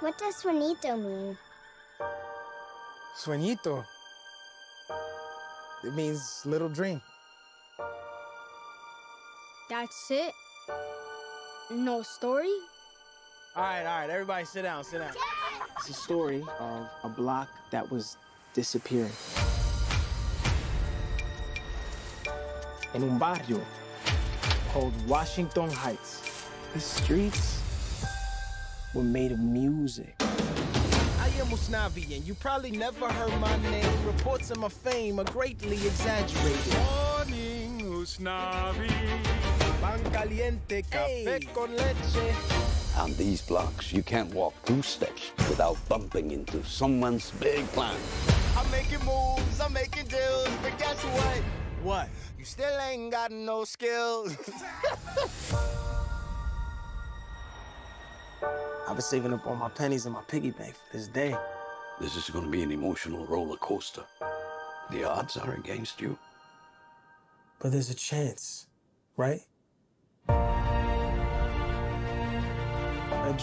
What does sueñito mean? Sueñito. It means little dream. That's it? No story? All right, everybody sit down. It's a story of a block that was disappearing. In un barrio called Washington Heights. The streets were made of music. I am Usnavi, and you probably never heard my name. Reports of my fame are greatly exaggerated. Morning, Usnavi. Pan caliente, café con leche. On these blocks, you can't walk 2 steps without bumping into someone's big plan. I'm making moves, I'm making deals, but guess what? What? You still ain't got no skills. I've been saving up all my pennies in my piggy bank for this day. This is going to be an emotional roller coaster. The odds are against you. But there's a chance, right? A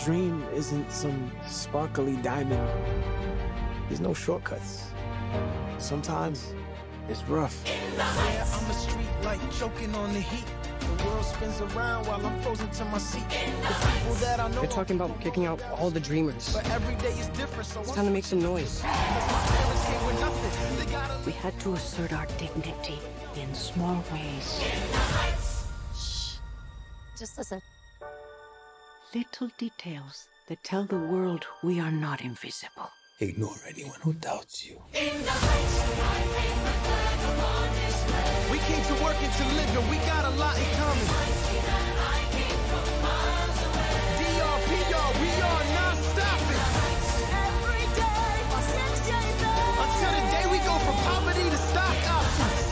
dream isn't some sparkly diamond. There's no shortcuts. Sometimes it's rough. Yeah, I'm a street light choking on the heat. The world spins around while I'm frozen to my seat. The people that I know. They're talking about kicking out all the dreamers. But every day is different, so It's time to make some noise. We had to assert our dignity in small ways. Shh. Just listen. Little details that tell the world we are not invisible. Ignore anyone who doubts you. We came to work and to live, and we got a lot in common. DR, PR, we are not stopping. Every day, until the day we go from poverty to stock options.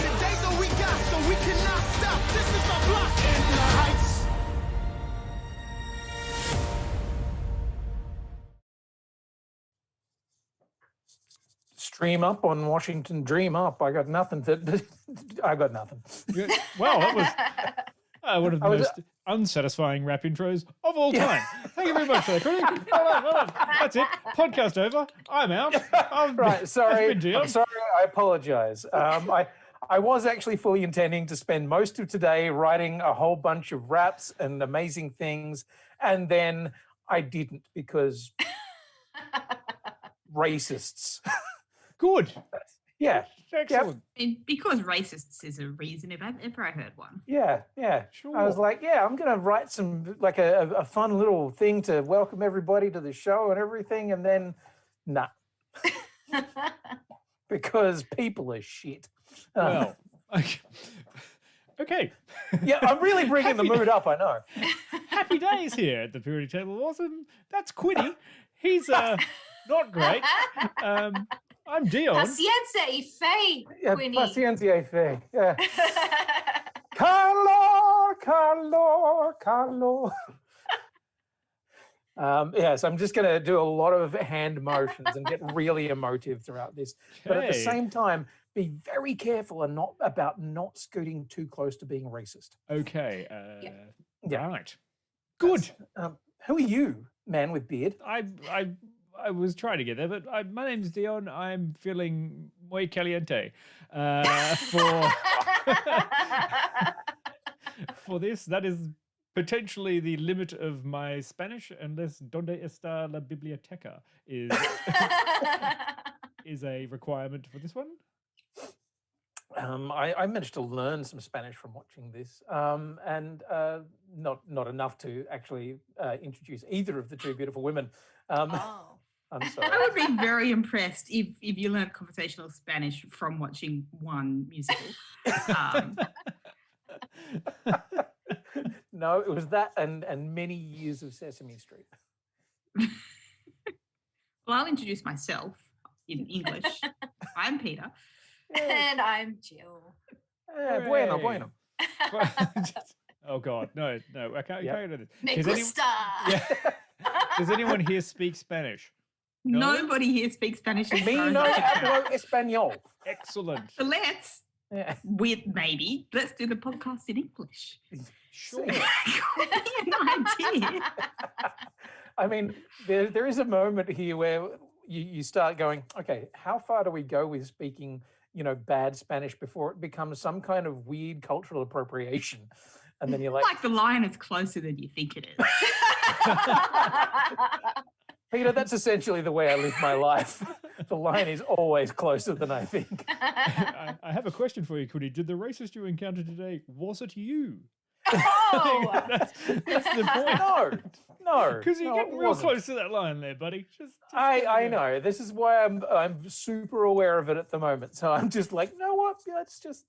Today's all we got, so we cannot stop. This is our block in the heights. Stream up on Washington, dream up. I got nothing. I got nothing. Well, that was one of the most unsatisfying rap intros of all time. Thank you very much for that, Quinny. Well done. That's it. Podcast over. I'm out. Right, sorry. I've been Dion. I'm sorry. I apologize. I was actually fully intending to spend most of today writing a whole bunch of raps and amazing things, and then I didn't because racists. Good. Yeah. Excellent. And because racists is a reason if I've ever heard one. Yeah. Sure. I was like, I'm going to write some, like a fun little thing to welcome everybody to the show and everything. And then, nah. Because people are shit. Well, okay. Yeah, I'm really bringing the mood up, I know. Happy days here at the Purity Table of Awesome. That's Quinny. He's not great. I'm Dion. Paciencia y fe, Yeah, Quinny. paciencia y fe. Yeah. Calor. Yes, I'm just going to do a lot of hand motions and get really emotive throughout this. But at the Okay. same time, be very careful and not scooting too close to being racist. Okay. Yeah. Right. Good. Who are you, man with beard? I was trying to get there, but my name's Dion. I'm feeling muy caliente for this. That is potentially the limit of my Spanish, unless "Donde está la biblioteca" is a requirement for this one. I managed to learn some Spanish from watching this, and not enough to actually introduce either of the two beautiful women. I'm sorry. I would be very impressed if you learned conversational Spanish from watching one musical. No, it was that and many years of Sesame Street. Well, I'll introduce myself in English. I'm Peter. And I'm Jill. Bueno. Oh God, no! I can't do this. Me Does any- gusta. Does anyone here speak Spanish? No? Nobody here speaks Spanish. as Me far as no I can tell. hablo español. Excellent. So let's do the podcast in English. Sure. An idea. I mean, there is a moment here where you start going, okay, how far do we go with speaking, bad Spanish before it becomes some kind of weird cultural appropriation? And then you're like the line is closer than you think it is. Peter, that's essentially the way I live my life. The line is always closer than I think. I have a question for you, Quinny. Did the racist you encountered today, was it you? Oh! that's the point. No. Because you're no, getting it real wasn't. close to that line there, buddy. I know. This is why I'm super aware of it at the moment. So I'm just like, you know what? Let's just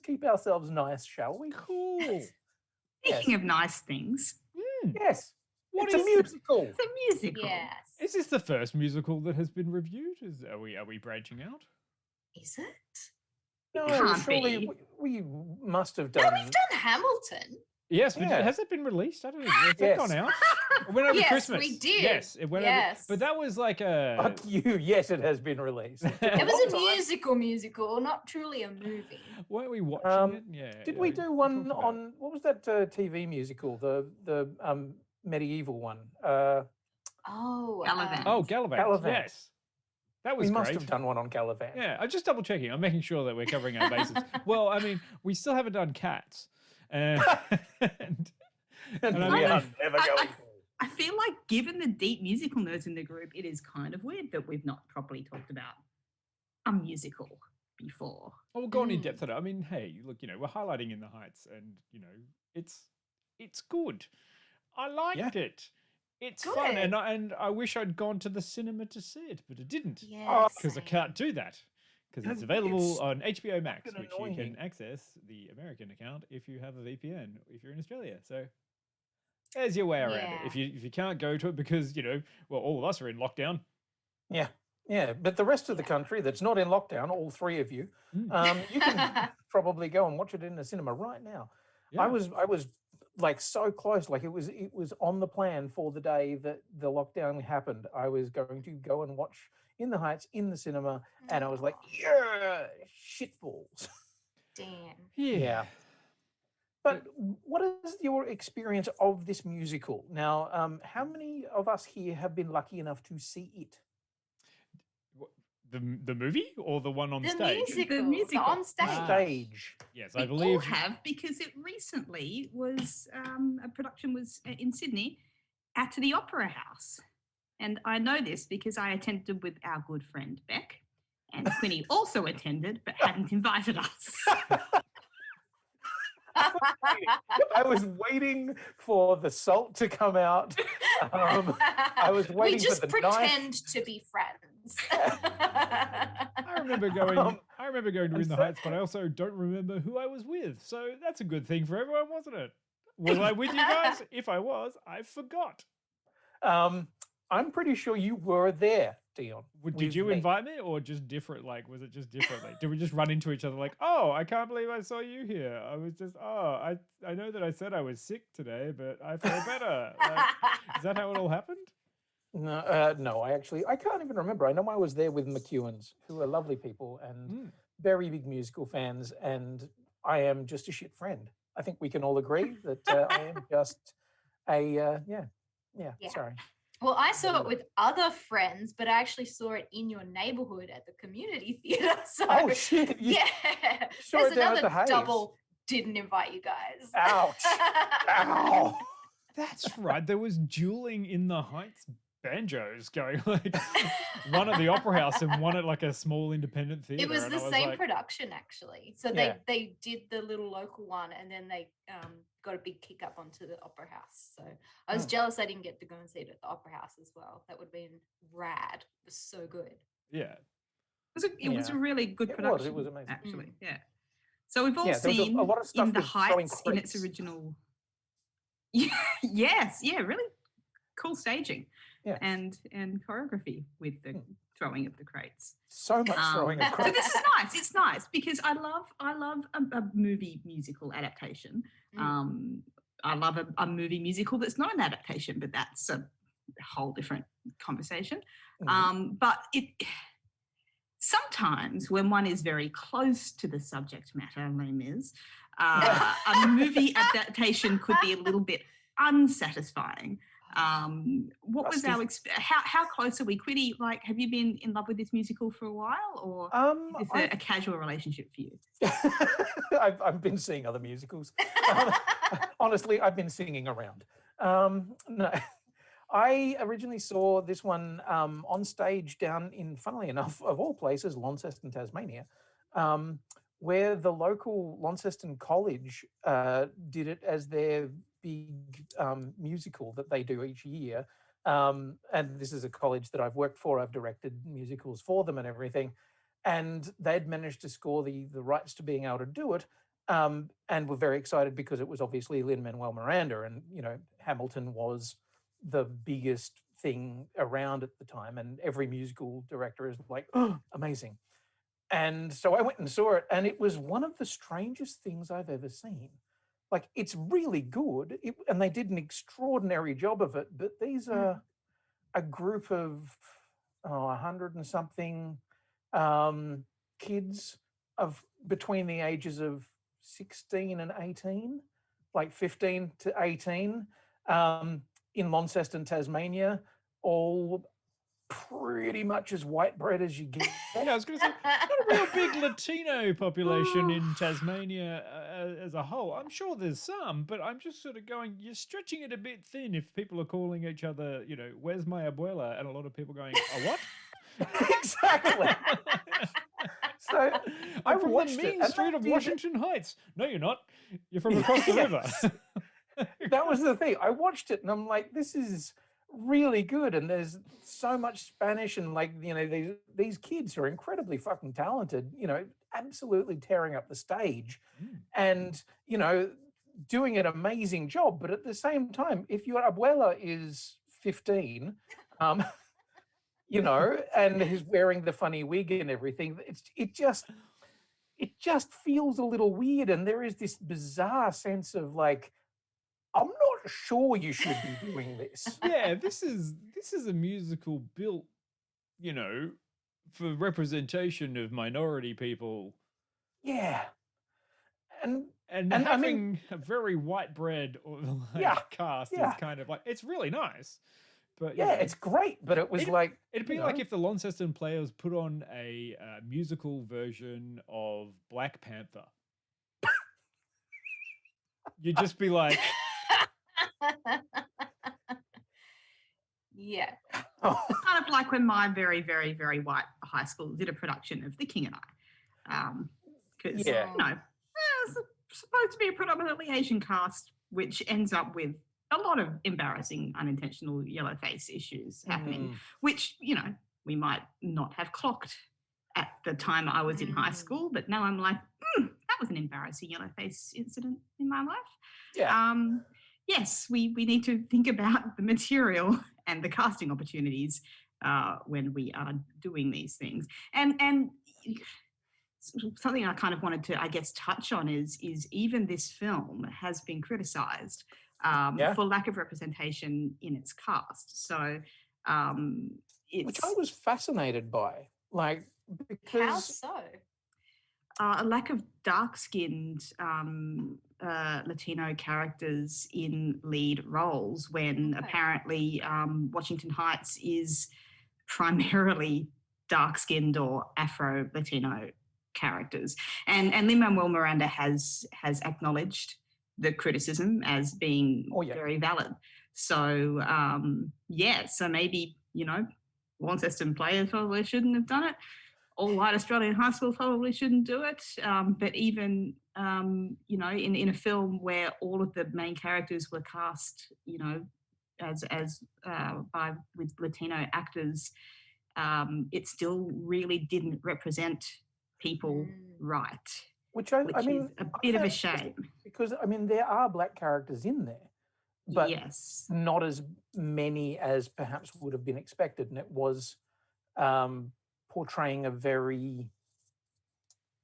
keep ourselves nice, shall we? Cool. Speaking of nice things. Yes. What it's is a musical. It's a musical. Yes. Is this the first musical that has been reviewed? Are we branching out? Is it? No, can't surely be. we must have No, done. we've done Hamilton. Yes, but Yeah. has it been released? I don't know. Has that gone out? It went over Yes, Christmas. we did. Yes, it went over. Yes. But that was like a. Fuck you. Yes, it has been released. It was a musical, not truly a movie. Weren't we watching it? Yeah. Did we do one talked about on what was that TV musical? The medieval one. Oh. Gallivant. Oh, Gallivant. Gallivant. Yes. That was We must great. have done one on Gallivant. Yeah, I'm just double checking. I'm making sure that we're covering our bases. Well, I mean, we still haven't done Cats. And I mean, never going I feel like, given the deep musical nerds in the group, it is kind of weird that we've not properly talked about a musical before. we'll go on in depth at it. I mean, hey, look, we're highlighting In the Heights, and it's good. I liked it. It's fun, Good. and I wish I'd gone to the cinema to see it, but I didn't Yes. because I same. can't do that because it's It's available on HBO Max, fucking which you can annoying. access the American account if you have a VPN if you're in Australia. So there's your way around it. Yeah. If you can't go to it because all of us are in lockdown. Yeah, but the rest of the country that's not in lockdown, all three of you, you can probably go and watch it in the cinema right now. Yeah. I was like so close, like it was on the plan for the day that the lockdown happened. I was going to go and watch In the Heights in the cinema, and I was like, yeah, shitballs. Damn. Yeah. But what is your experience of this musical? Now, how many of us here have been lucky enough to see it? The movie or the one on The stage? musical. The musical. on stage. Stage. Yes, We I all believe. have, because it recently was a production was in Sydney at the Opera House, and I know this because I attended with our good friend Beck, and Quinny also attended but hadn't invited us. I was waiting for the salt to come out. I was waiting we just for the pretend knife. to be friends. I remember going. I remember going to In the so- Heights, but I also don't remember who I was with. So that's a good thing for everyone, wasn't it? Was I with you guys? If I was, I forgot. I'm pretty sure you were there, Dion. Did with you me. invite me, or just different? Like, was it just differently? Did we just run into each other? Like, oh, I can't believe I saw you here. I was just, I know that I said I was sick today, but I feel better. Like, is that how it all happened? No, I can't even remember. I know I was there with McEwens, who are lovely people and very big musical fans, and I am just a shit friend. I think we can all agree that I am just a Yeah. Sorry. Well, I saw it with other friends, but I actually saw it in your neighborhood at the community theater. So Oh shit! You yeah, saw there's it down at another the Hayes. double. Didn't invite you guys. Ouch! Ow! That's right. There was dueling In the Heights banjos going, like one at the Opera House and one at like a small independent theater. It was and the I same like, production actually. So Yeah. they did the little local one, and then they got a big kick up onto the Opera House. So I was jealous I didn't get to go and see it at the Opera House as well. That would have been rad. It was so good. Yeah. It was a really good It was, production. it was amazing. actually. Yeah. So we've all Yeah, there was a seen lot of stuff In the with throwing Heights in its crates. original. Yeah, really cool staging. Yeah. And choreography with the throwing of the crates. So much throwing of So crates. this is nice. It's nice because I love a movie musical adaptation. I love a movie musical that's not an adaptation, but that's a whole different conversation. But it sometimes when one is very close to the subject matter, Les Mis, a movie adaptation could be a little bit unsatisfying. What was our how close are we, Quiddy? Like, have you been in love with this musical for a while, or is this a casual relationship for you? I've been seeing other musicals. Honestly, I've been singing around. No, I originally saw this one on stage down in, funnily enough, of all places, Launceston, Tasmania, where the local Launceston College did it as their big musical that they do each year. And this is a college that I've worked for. I've directed musicals for them and everything. And they'd managed to score the rights to being able to do it, and were very excited because it was obviously Lin Miranda, and Hamilton was the biggest thing around at the time, and every musical director is like, oh, amazing. And so I went and saw it, and it was one of the strangest things I've ever seen. Like, it's really good, and they did an extraordinary job of it, but these are a group of 100 and something kids of between the ages of 16 and 18, like 15 to 18, in Launceston, Tasmania, all pretty much as white bread as you get. Yeah, I was going to say, not a real big Latino population in Tasmania as a whole. I'm sure there's some, but I'm just sort of going, you're stretching it a bit thin if people are calling each other, where's my abuela? And a lot of people going, a what? Exactly. So I'm from the mean street of Washington Heights. No, you're not. You're from across the river. That was the thing. I watched it and I'm like, this is really good. And there's so much Spanish, and these kids are incredibly fucking talented, absolutely tearing up the stage and, doing an amazing job. But at the same time, if your abuela is 15, and he's wearing the funny wig and everything, it just feels a little weird. And there is this bizarre sense of like, I'm not sure you should be doing this. Yeah, this is a musical built, for representation of minority people. Yeah. And having I mean, a very white bread or cast is kind of like, it's really nice. But it's great, but it'd be like if the Launceston Players put on a musical version of Black Panther. You'd just be like, yeah. It's kind of like when my very, very, very white high school did a production of The King and I. Because, it's supposed to be a predominantly Asian cast, which ends up with a lot of embarrassing, unintentional yellow face issues happening, which, we might not have clocked at the time I was in high school, but now I'm like, that was an embarrassing yellow face incident in my life. Yeah. Yes, we need to think about the material and the casting opportunities when we are doing these things. And something I kind of wanted to, I guess, touch on is even this film has been criticised for lack of representation in its cast. So which I was fascinated by, because how so? A lack of dark-skinned Latino characters in lead roles, when apparently Washington Heights is primarily dark-skinned or Afro-Latino characters. And Lin-Manuel Miranda has acknowledged the criticism as being very valid. So, so maybe, Launceston Players probably shouldn't have done it. All white Australian high school probably shouldn't do it. But even, in a film where all of the main characters were cast, with Latino actors, it still really didn't represent people right. Which is a bit of a shame. Because, there are black characters in there, but not as many as perhaps would have been expected. And it was portraying a very...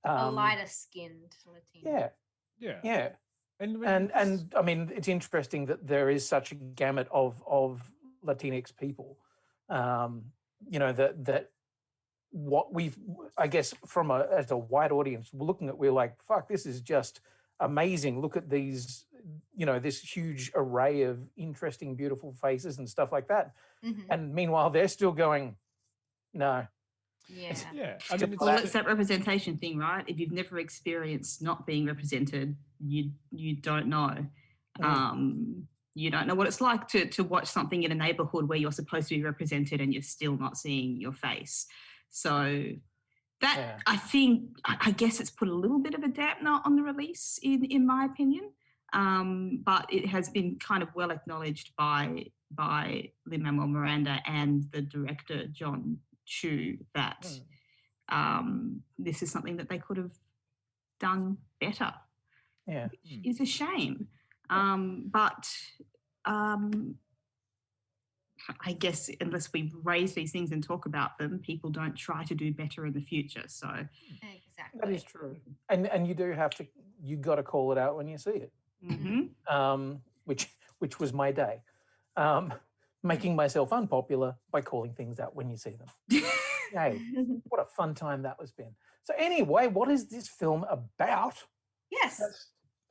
a lighter skinned Latino. Yeah. And it's interesting that there is such a gamut of Latinx people, that what we've, I guess, as a white audience, we're looking at, we're like, fuck, this is just amazing. Look at these this huge array of interesting, beautiful faces and stuff like that. Mhm. And meanwhile, they're still going, no. Yeah. Yeah, I mean, Well, it's that representation thing, right? If you've never experienced not being represented, you don't know. You don't know what it's like to watch something in a neighborhood where you're supposed to be represented and you're still not seeing your face. So that I guess it's put a little bit of a dampener on the release, in my opinion. But it has been kind of well acknowledged by Lin MIranda and the director John Chu that this is something that they could have done better. Yeah, which is a shame. But I guess unless we raise these things and talk about them, people don't try to do better in the future. So Exactly. that is true. And you do have to, you got to call it out when you see it. Which was my day. Making myself unpopular by calling things out when you see them. Yay, what a fun time that was been. So anyway, what is this film about? Yes.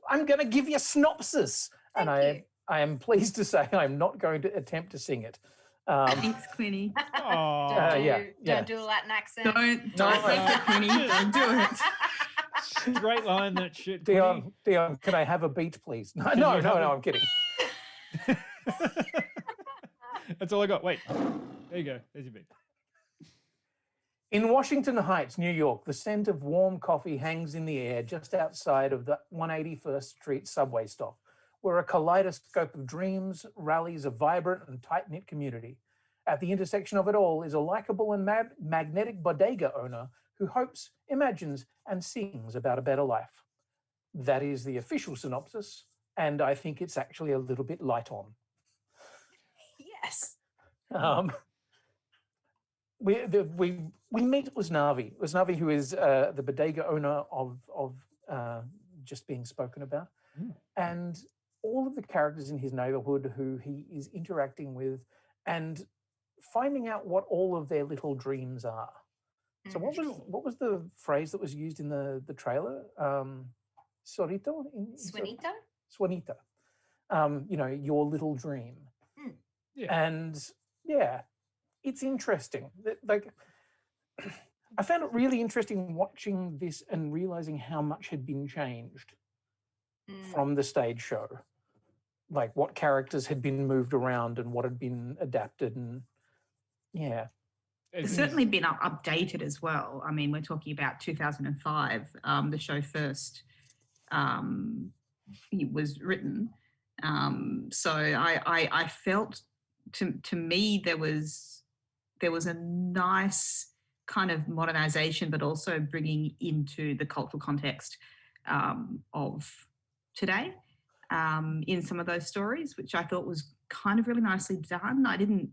I'm going to give you a synopsis. Thank and you. I am pleased to say I'm not going to attempt to sing it. Thanks, Quinny. Don't do a Latin accent. Don't make it, Quinny. Don't do it. Straight line that shit. Dion, can I have a beat, please? No, I'm kidding. That's all I got. Wait, there you go. There's your beat. In Washington Heights, New York, the scent of warm coffee hangs in the air just outside of the 181st Street subway stop, where a kaleidoscope of dreams rallies a vibrant and tight-knit community. At the intersection of it all is a likable and magnetic bodega owner who hopes, imagines, and sings about a better life. That is the official synopsis, and I think it's actually a little bit light on. Yes. We meet Usnavi, who is the bodega owner of just being spoken about, and all of the characters in his neighborhood who he is interacting with, and finding out what all of their little dreams are. So what was the phrase that was used in the trailer? Sorito? Swanito? Swanita. Your little dream. Yeah. And yeah, it's interesting. Like, I found it really interesting watching this and realizing how much had been changed from the stage show. Like what characters had been moved around and what had been adapted, and yeah. It's certainly been updated as well. I mean, we're talking about 2005. The show first it was written. So I felt to me there was a nice kind of modernization, but also bringing into the cultural context of today in some of those stories, which I thought was kind of really nicely done. I didn't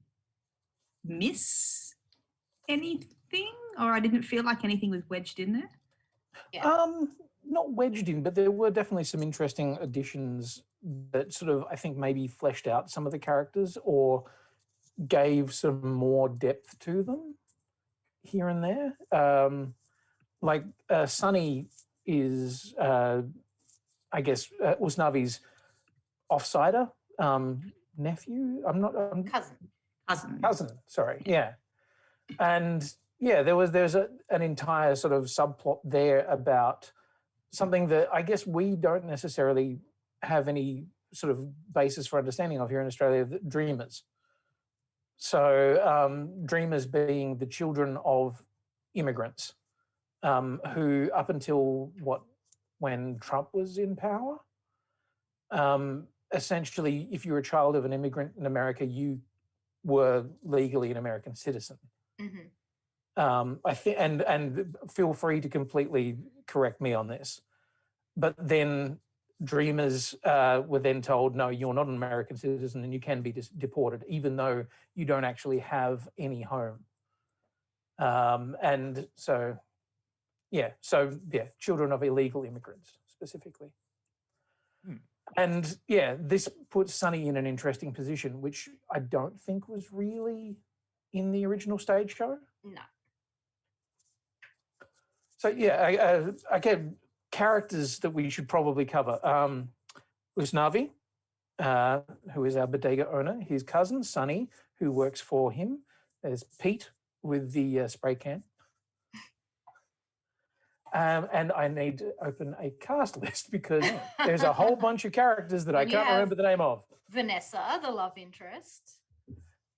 miss anything, or I didn't feel like anything was wedged in there. Not wedged in, but there were definitely some interesting additions that sort of, I think, maybe fleshed out some of the characters or gave some more depth to them here and there. Like Sonny is, I guess, Usnavi's offsider nephew. Cousin. Sorry, yeah. And yeah, there's an entire sort of subplot there about something that I guess we don't necessarily have any sort of basis for understanding of here in Australia, dreamers. So dreamers being the children of immigrants who up until when Trump was in power, essentially, if you're a child of an immigrant in America, you were legally an American citizen. I think, and feel free to completely correct me on this, but then dreamers were then told, no, you're not an American citizen and you can be deported, even though you don't actually have any home. And so, children of illegal immigrants specifically. And yeah, this puts Sonny in an interesting position, which I don't think was really in the original stage show. No. So yeah, again, characters that we should probably cover. Usnavi, who is our bodega owner, his cousin, Sonny, who works for him. There's Pete with the spray can. And I need to open a cast list because there's a whole bunch of characters that I And you can't have remember the name of. Vanessa, the love interest,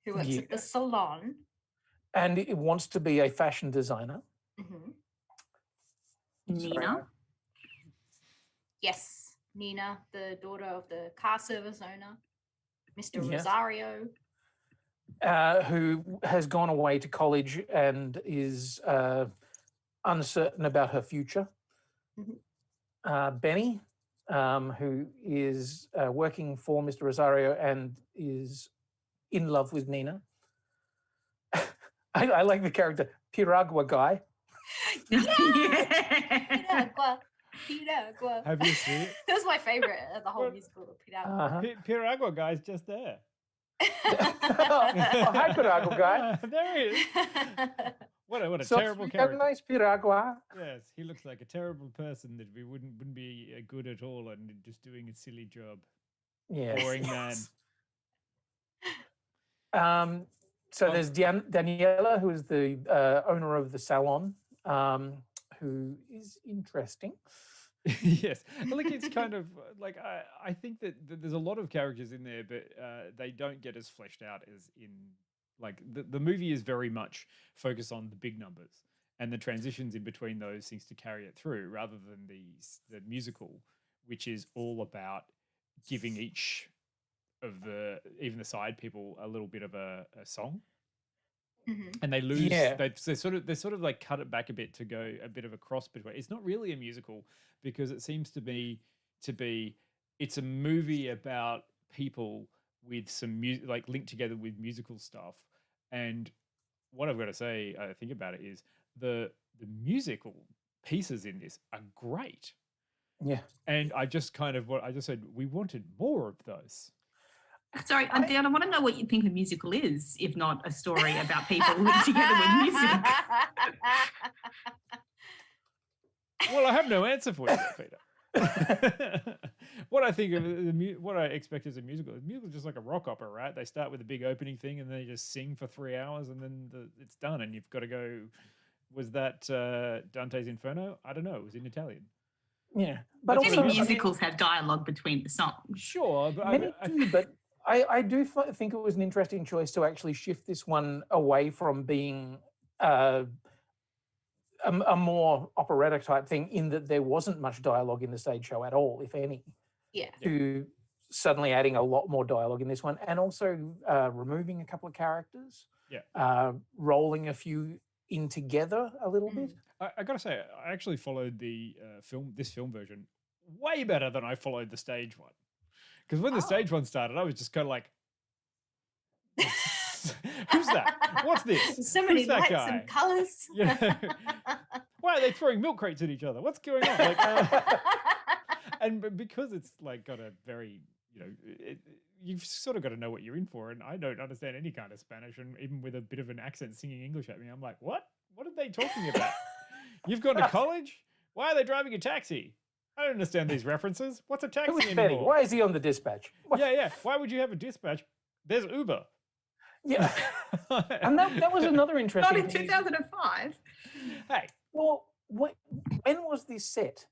who works at the salon. And it wants to be a fashion designer. Mm-hmm. Nina. Yes, Nina, the daughter of the car service owner, Mr. Yes. Rosario. Who has gone away to college and is uncertain about her future. Mm-hmm. Benny, who is working for Mr. Rosario and is in love with Nina. I like the character Piragua guy. Piragua. Piragua. Have you seen it? That was my favorite of the whole musical, Piragua. Piragua guy's just there. Oh, hi, Piragua guy. There he is. What a So terrible sweet, character. nice Piragua. Yes, he looks like a terrible person that we wouldn't be good at all and just doing a silly job. Yes. Boring man. So there's Daniela, who is the owner of the salon, who is interesting. Yes, like it's kind of like I think that there's a lot of characters in there, but they don't get as fleshed out as in like the movie is very much focused on the big numbers and the transitions in between those seems to carry it through, rather than the musical, which is all about giving each of even the side people a little bit of a song. Mm-hmm. And they lose. Yeah. They sort of like cut it back a bit to go a bit of a cross between. It's not really a musical because it seems to be. It's a movie about people with some music, like linked together with musical stuff. And what I've got to say, I think about it is the musical pieces in this are great. Yeah. And I just said we wanted more of those. Sorry, Dion, I want to know what you think a musical is, if not a story about people linked together with music. Well, I have no answer for you, Peter. What I think of what I expect as a musical is just like a rock opera, right? They start with a big opening thing and they just sing for 3 hours and then it's done and you've got to go. Was that Dante's Inferno? I don't know. It was in Italian. Yeah, but Many also musicals have dialogue between the songs. Sure, but many do, but I do think it was an interesting choice to actually shift this one away from being a more operatic type thing, in that there wasn't much dialogue in the stage show at all, if any. Yeah. To suddenly adding a lot more dialogue in this one, and also removing a couple of characters. Yeah. Rolling a few in together a little bit. I gotta say, I actually followed this film version way better than I followed the stage one. Because when the stage one started, I was just kind of like, who's that? What's this? So many Who's that lights guy? and colours. Yeah. Why are they throwing milk crates at each other? What's going on? Like, and because it's like got a very, you've sort of got to know what you're in for. And I don't understand any kind of Spanish, and even with a bit of an accent singing English at me, I'm like, what? What are they talking about? You've gone to college? Why are they driving a taxi? I don't understand these references. What's a taxi Who is anymore? Benny? Why is he on the dispatch? Yeah. Why would you have a dispatch? There's Uber. Yeah. And that was another interesting Not in thing. 2005. Hey. Well, when was this set?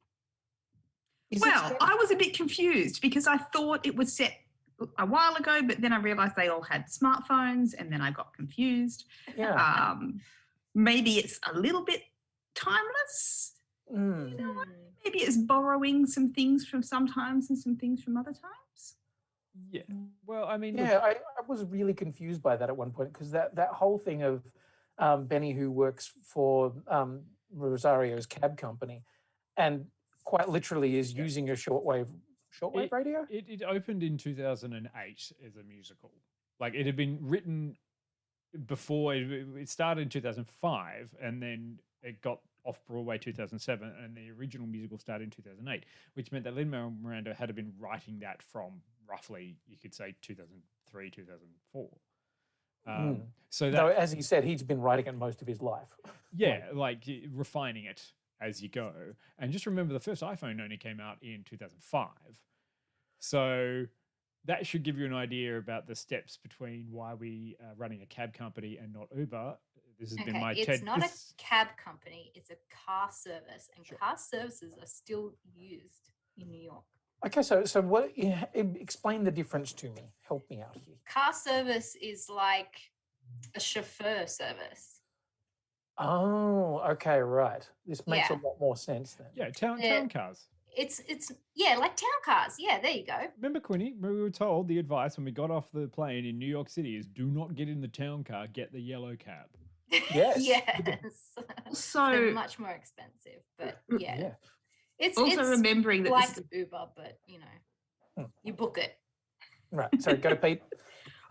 Well, I was a bit confused because I thought it was set a while ago, but then I realised they all had smartphones, and then I got confused. Yeah. Maybe it's a little bit timeless. Mm. You know what? Maybe it's borrowing some things from sometimes and some things from other times. Yeah. Well, I mean, Yeah, I was really confused by that at one point, because that whole thing of Benny, who works for Rosario's cab company, and quite literally is using a shortwave radio. It opened in 2008 as a musical. Like, it had been written before. It started in 2005, and then it got off Broadway 2007, and the original musical started in 2008, which meant that Lin MIranda had been writing that from roughly, you could say, 2003, 2004. So that, Though, as he said, he's been writing it most of his life. yeah, like refining it as you go. And just remember, the first iPhone only came out in 2005. So that should give you an idea about the steps between why we are running a cab company and not Uber. This has been Okay, my it's TED. not a cab company, it's a car service, and car services are still used in New York. Okay, so what? Explain the difference to me. Help me out here. Car service is like a chauffeur service. Oh, okay, right. This makes a Yeah. lot more sense then. Yeah, town cars. It's like town cars. Yeah, there you go. Remember, Quinny, we were told the advice when we got off the plane in New York City is do not get in the town car, get the yellow cab. Yes. Yes. So They're much more expensive, but yeah. It's also remembering that like this is- Uber, but you book it. Right. So go, Pete.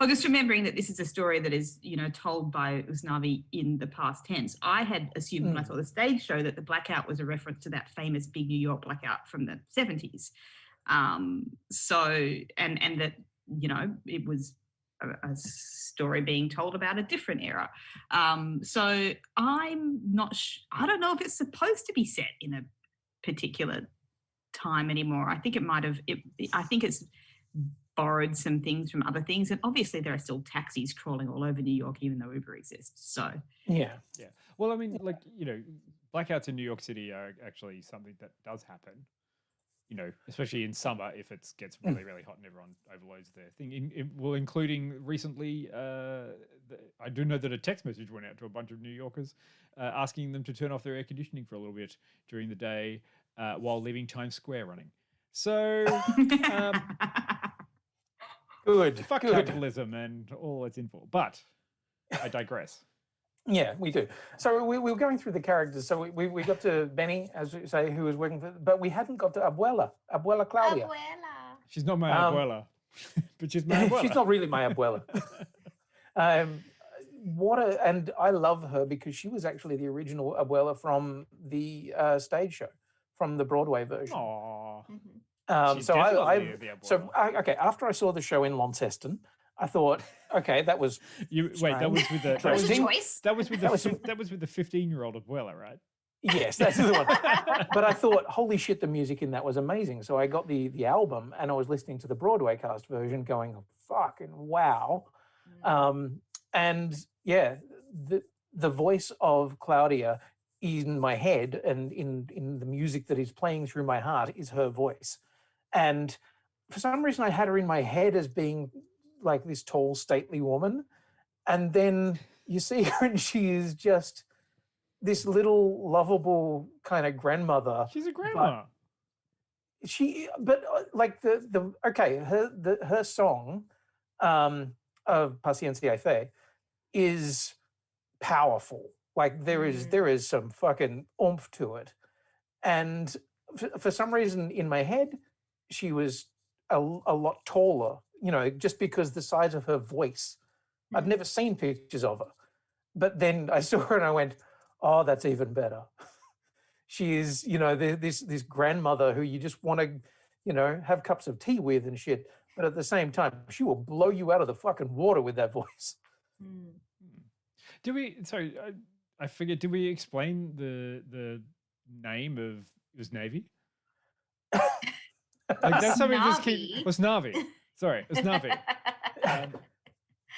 Well, just remembering that this is a story that is, told by Usnavi in the past tense. I had assumed when I saw the stage show that the blackout was a reference to that famous big New York blackout from the 70s. So, and that, it was a story being told about a different era. So I'm not, I don't know if it's supposed to be set in a particular time anymore. I think it might have, I think it's borrowed some things from other things, and obviously there are still taxis crawling all over New York even though Uber exists. So yeah well, I mean, like, blackouts in New York City are actually something that does happen, especially in summer if it gets really hot and everyone overloads their thing. Including recently, I do know that a text message went out to a bunch of New Yorkers asking them to turn off their air conditioning for a little bit during the day while leaving Times Square running. So fuck capitalism and all it's in for. But I digress. Yeah, we do. So we were going through the characters. So we got to Benny, as we say, who was working for, but we hadn't got to Abuela Claudia. She's not my abuela, but she's my abuela. She's not really my abuela. And I love her because she was actually the original abuela from the stage show, from the Broadway version. Aww. So okay. After I saw the show in Launceston, I thought, okay, that was that was with the that was with the 15-year-old abuela, right? Yes, that's the one. But I thought, holy shit, the music in that was amazing. So I got the album and I was listening to the Broadway cast version, going, fucking wow. And yeah, the voice of Claudia in my head and in the music that is playing through my heart is her voice. And for some reason, I had her in my head as being like this tall, stately woman. And then you see her and she is just this little lovable kind of grandmother. She's a grandma. But like her song of Paciencia Fe is powerful. Like there is some fucking oomph to it. And for some reason in my head, she was a lot taller, just because the size of her voice. I'd never seen pictures of her. But then I saw her and I went, oh, that's even better. She is, this grandmother who you just want to, have cups of tea with and shit. But at the same time, she will blow you out of the fucking water with that voice. I figured, did we explain the name of Usnavi? Like that's something just keep Usnavi. Sorry, Usnavi.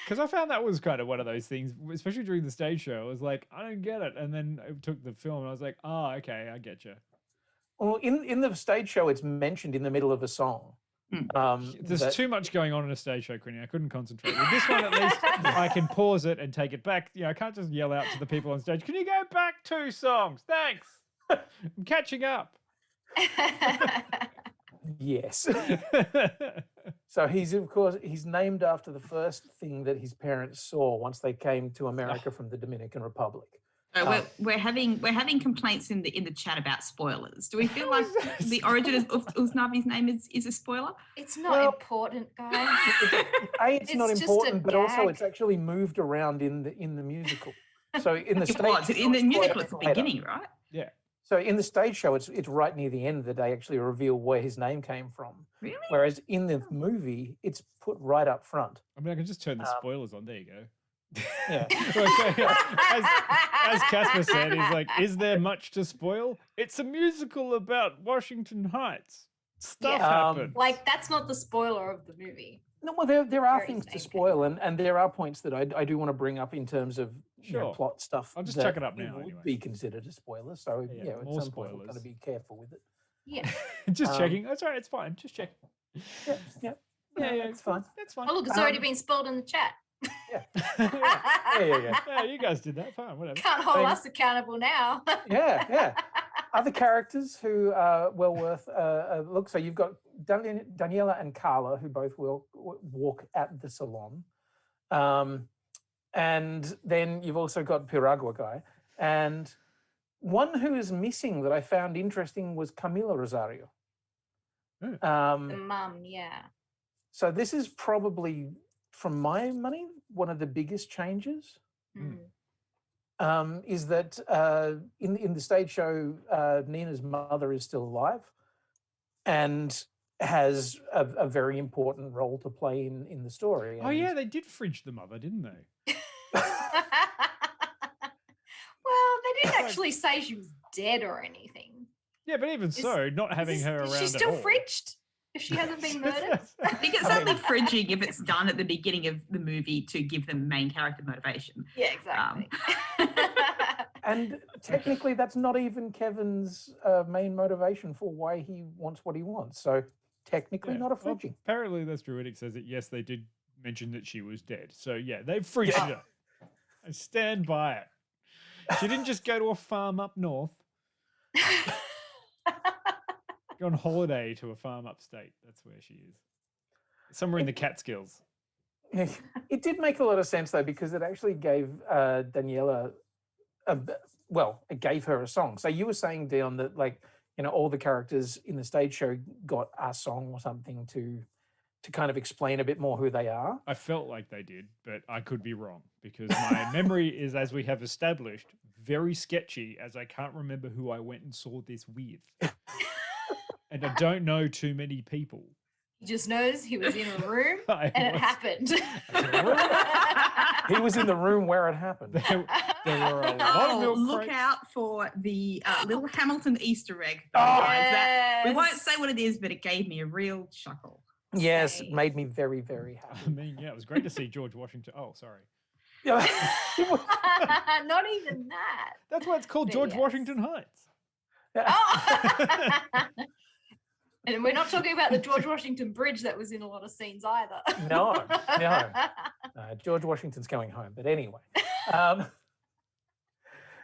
Because I found that was kind of one of those things, especially during the stage show. I was like, I don't get it. And then I took the film and I was like, oh, okay, I get you. Well, in the stage show, it's mentioned in the middle of a song. There's too much going on in a stage show, Quinny. I couldn't concentrate. With this one, at least, I can pause it and take it back. I can't just yell out to the people on stage, can you go back 2 songs? Thanks. I'm catching up. Yes. So he's named after the first thing that his parents saw once they came to America from the Dominican Republic. We're having complaints in the chat about spoilers. Do we feel like the origin of Usnavi's name is a spoiler? It's not important, guys. It's not important, but also it's actually moved around in the musical. So in the musical, it's the beginning, right? Yeah. So in the stage show, it's right near the end that they actually reveal where his name came from. Really? Whereas in the movie, it's put right up front. I mean, I can just turn the spoilers on. There you go. Yeah. As Casper said, he's like, is there much to spoil? It's a musical about Washington Heights. Stuff Yeah. happened. Like that's not the spoiler of the movie. No, well, there are Where his things to name spoil, and there are points that I do want to bring up in terms of Sure. plot stuff. I'll just that chuck it up it now would anyway. be considered a spoiler. So Yeah, yeah, at more some point we're going spoilers. to be careful with it. Yeah. Just Um, checking. That's all right. It's fine. Just checking. Yeah, yeah, Yeah, yeah. it's fine. That's fine. Oh look, it's already Um, been spoiled in the chat. Yeah, yeah. Yeah, you guys did that. Fine, whatever. Can't hold Thank- us accountable now. yeah. Other characters who are well worth a look. So you've got Daniela and Carla, who both will walk at the salon. And then you've also got Piragua guy. And one who is missing that I found interesting was Camila Rosario. Mm. The mum, yeah. So this is probably, from my money, one of the biggest changes. Mm. Is that in the stage show, Nina's mother is still alive and has a very important role to play in the story. Oh, yeah, they did fridge the mother, didn't they? Well, they didn't actually say she was dead or anything. Yeah, but even so, not having her around Is she at still all. fridged if she hasn't been murdered? I think it's only fridging if it's done at the beginning of the movie to give them main character motivation. Yeah, exactly. And technically, that's not even Kevin's main motivation for why he wants what he wants. So technically, Yeah. not a Well, fridging. apparently, that's true. And it says that, yes, they did mention that she was dead. So, yeah, they fridged her. I stand by it. She didn't just go to a farm up north. Go on holiday to a farm upstate. That's where she is. Somewhere in the Catskills. It did make a lot of sense though, because it actually gave Daniela, it gave her a song. So you were saying, Dion, that all the characters in the stage show got a song or something to kind of explain a bit more who they are. I felt like they did, but I could be wrong because my memory is, as we have established, very sketchy, as I can't remember who I went and saw this with. And I don't know too many people. He just knows he was in a room I and it was- happened. He was in the room where it happened. There were a lot of milk Look crates. out for the little Hamilton Easter egg. Guys. We won't Yes. say what it is, but it gave me a real chuckle. Yes, it Same. made me very, very I happy. mean, yeah, it was great to see George Washington. Oh, sorry. Yeah. Not even that. That's why it's called But George yes. Washington Heights. Oh. And we're not talking about the George Washington Bridge that was in a lot of scenes either. No. George Washington's going home, but anyway.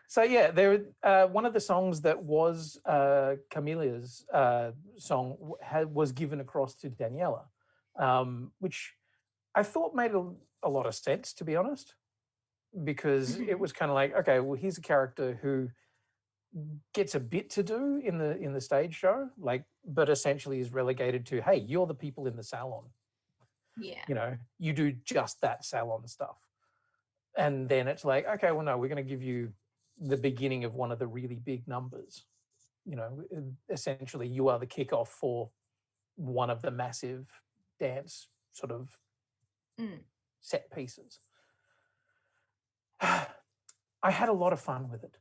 So yeah, one of the songs that was Camilla's song was given across to Daniela, which I thought made a lot of sense, to be honest, because it was kind of like, okay, well, here's a character who gets a bit to do in the stage show, but essentially is relegated to, hey, you're the people in the salon. Yeah. You do just that salon stuff. And then it's like, okay, well, no, we're going to give you the beginning of one of the really big numbers. Essentially, you are the kickoff for one of the massive dance sort of set pieces. I had a lot of fun with it.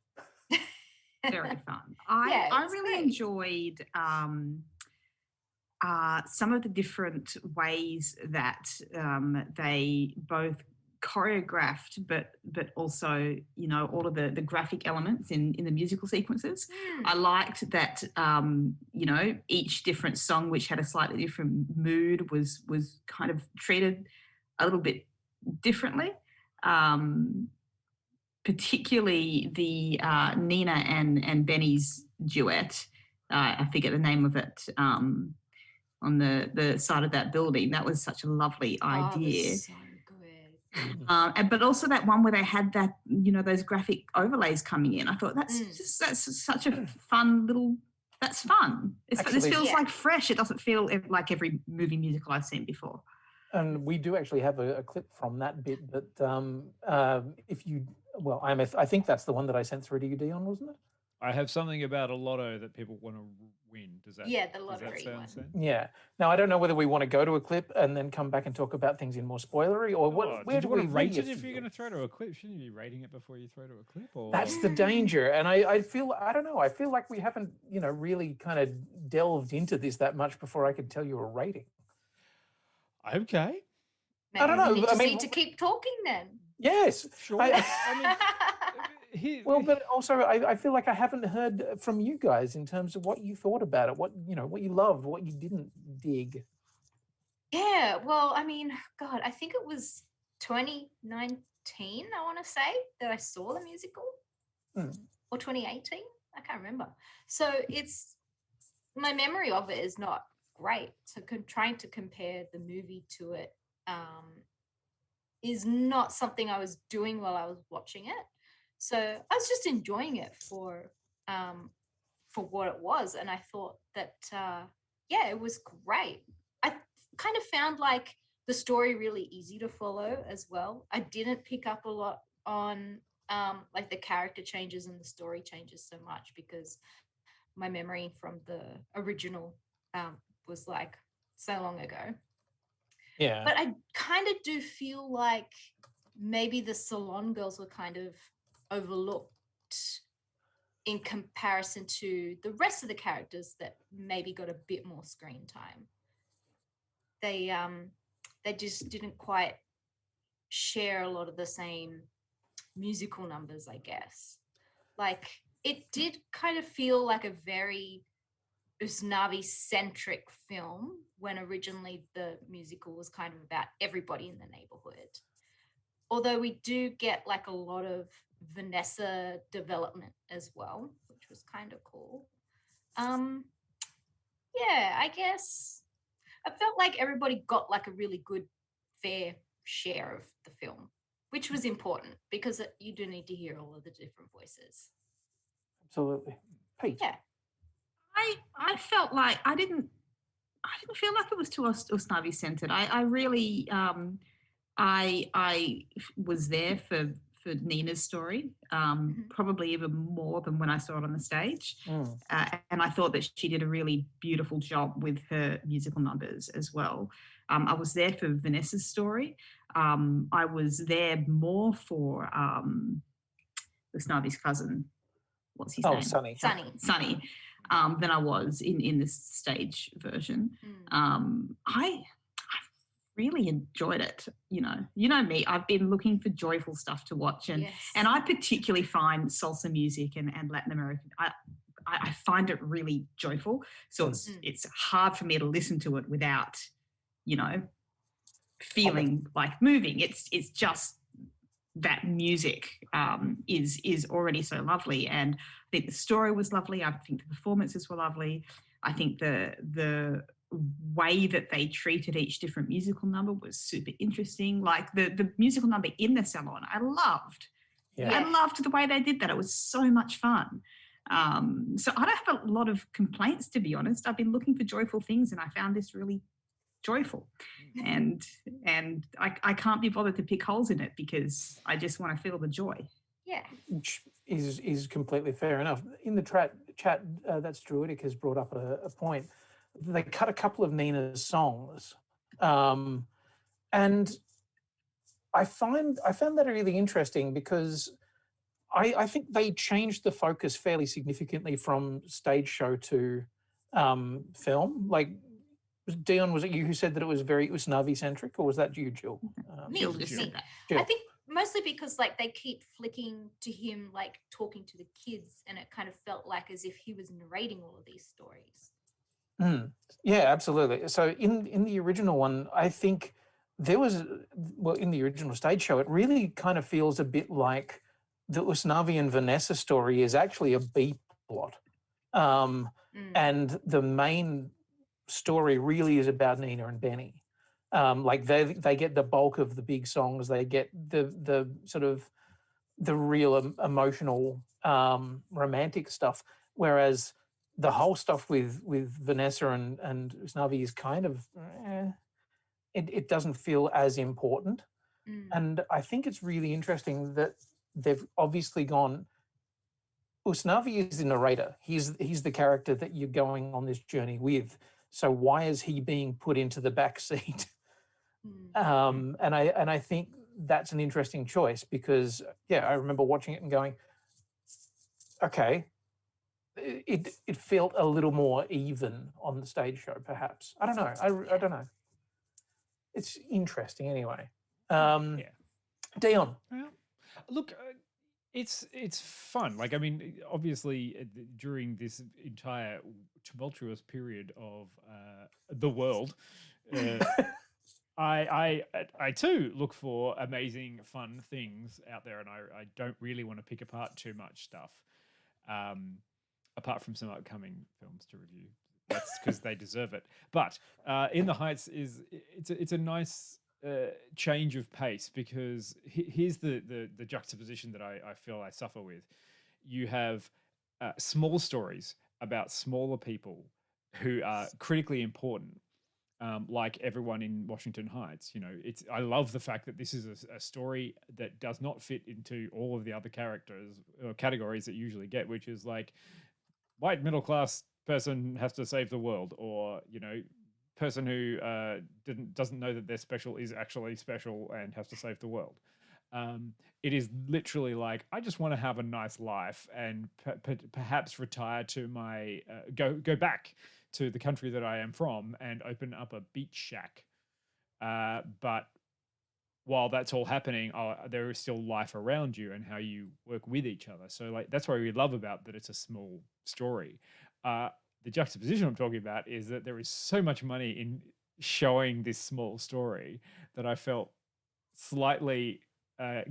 Very fun. Yeah, I it's really great. enjoyed some of the different ways that they both choreographed, but also all of the graphic elements in the musical sequences. I liked that each different song, which had a slightly different mood, was kind of treated a little bit differently. Particularly the Nina and Benny's duet. I forget the name of it. On the side of that building, that was such a lovely idea. Oh, it was so good. But also that one where they had that, those graphic overlays coming in. I thought that's such a fun little. That's fun. This Actually, feels yeah. like fresh. It doesn't feel like every movie musical I've seen before. And we do actually have a clip from that bit, but if you, I think that's the one that I sent through to you, Dion, wasn't it? I have something about a lotto that people want to win. Does that? Yeah, the does that lottery sound one. sense? Yeah. Now, I don't know whether we want to go to a clip and then come back and talk about things in more spoilery, or Oh, where did do you want we to where do rate you it if you're feel? going to throw to a clip? Shouldn't you be rating it before you throw to a clip? Or That's the danger. And I feel, I don't know, I feel like we haven't, really kind of delved into this that much before I could tell you a rating. Okay. I don't Maybe know. we I just mean, need to keep talking then. yes. Sure. Well, but also I feel like I haven't heard from you guys in terms of what you thought about it, what you loved, what you didn't dig. Yeah, well, I mean, God, I think it was 2019, I want to say, that I saw the musical, or 2018. I can't remember. So my memory of it is not great. So trying to compare the movie to it is not something I was doing while I was watching it. So I was just enjoying it for what it was, and I thought that it was great. I kind of found like the story really easy to follow as well. I didn't pick up a lot on like the character changes and the story changes so much because my memory from the original was like so long ago. Yeah. But I kind of do feel like maybe the Salon Girls were kind of overlooked in comparison to the rest of the characters that maybe got a bit more screen time. They just didn't quite share a lot of the same musical numbers, I guess. Like it did kind of feel like a very Usnavi-centric film when originally the musical was kind of about everybody in the neighborhood. Although we do get like a lot of Vanessa development as well, which was kind of cool. Yeah, I guess I felt like everybody got like a really good, fair share of the film, which was important because you do need to hear all of the different voices. Absolutely. Pete. Yeah. I felt like I didn't feel like it was too Usnavi centered. I really I was there for Nina's story, probably even more than when I saw it on the stage. And I thought that she did a really beautiful job with her musical numbers as well. I was there for Vanessa's story. I was there more for Usnavi's cousin. What's his name? Sonny. Sonny. Than I was in this stage version. I really enjoyed it. You know me. I've been looking for joyful stuff to watch, and I particularly find salsa music and Latin American. I find it really joyful. So it's hard for me to listen to it without, feeling like moving. It's just that music is already so lovely, and I think the story was lovely. I think the performances were lovely. I think the way that they treated each different musical number was super interesting. Like the musical number in the salon, I loved. Yeah. I loved the way they did that. It was so much fun. So I don't have a lot of complaints, to be honest. I've been looking for joyful things, and I found this really joyful, and I can't be bothered to pick holes in it because I just want to feel the joy. Yeah, which is completely fair enough. In the chat, that's Druidic has brought up a point. They cut a couple of Nina's songs, and I found that really interesting because I think they changed the focus fairly significantly from stage show to film. Like, Dion, was it you who said that it was very Usnavi-centric, or was that you, Jill? Jill just said that. Jill. I think mostly because like they keep flicking to him, like talking to the kids, and it kind of felt like as if he was narrating all of these stories. Yeah, absolutely. So in the original one, I think there was, in the original stage show, it really kind of feels a bit like the Usnavi and Vanessa story is actually a B plot. And the main story really is about Nina and Benny. Like they get the bulk of the big songs. They get the sort of the real emotional romantic stuff, whereas the whole stuff with Vanessa and Usnavi is kind of it doesn't feel as important. And I think it's really interesting that they've obviously gone, Usnavi is the narrator. He's the character that you're going on this journey with. So why is he being put into the back seat? And I think that's an interesting choice because I remember watching it and going, okay, it felt a little more even on the stage show, perhaps. I don't know. I don't know. It's interesting anyway. Dion. Well, look, it's fun. Like, I mean, obviously, during this entire tumultuous period of the world, I too look for amazing, fun things out there, and I don't really want to pick apart too much stuff, apart from some upcoming films to review. That's because they deserve it. But In the Heights it's a nice change of pace because here's the juxtaposition that I feel I suffer with. You have small stories about smaller people who are critically important, like everyone in Washington Heights. You know, I love the fact that this is a story that does not fit into all of the other characters or categories that you usually get, which is like white middle class person has to save the world, or person who doesn't know that they're special is actually special and has to save the world. It is literally like, I just want to have a nice life and perhaps retire to my go back to the country that I am from and open up a beach shack. But while that's all happening, there is still life around you and how you work with each other. So like that's what we love about that. It's a small story. The juxtaposition I'm talking about is that there is so much money in showing this small story that I felt slightly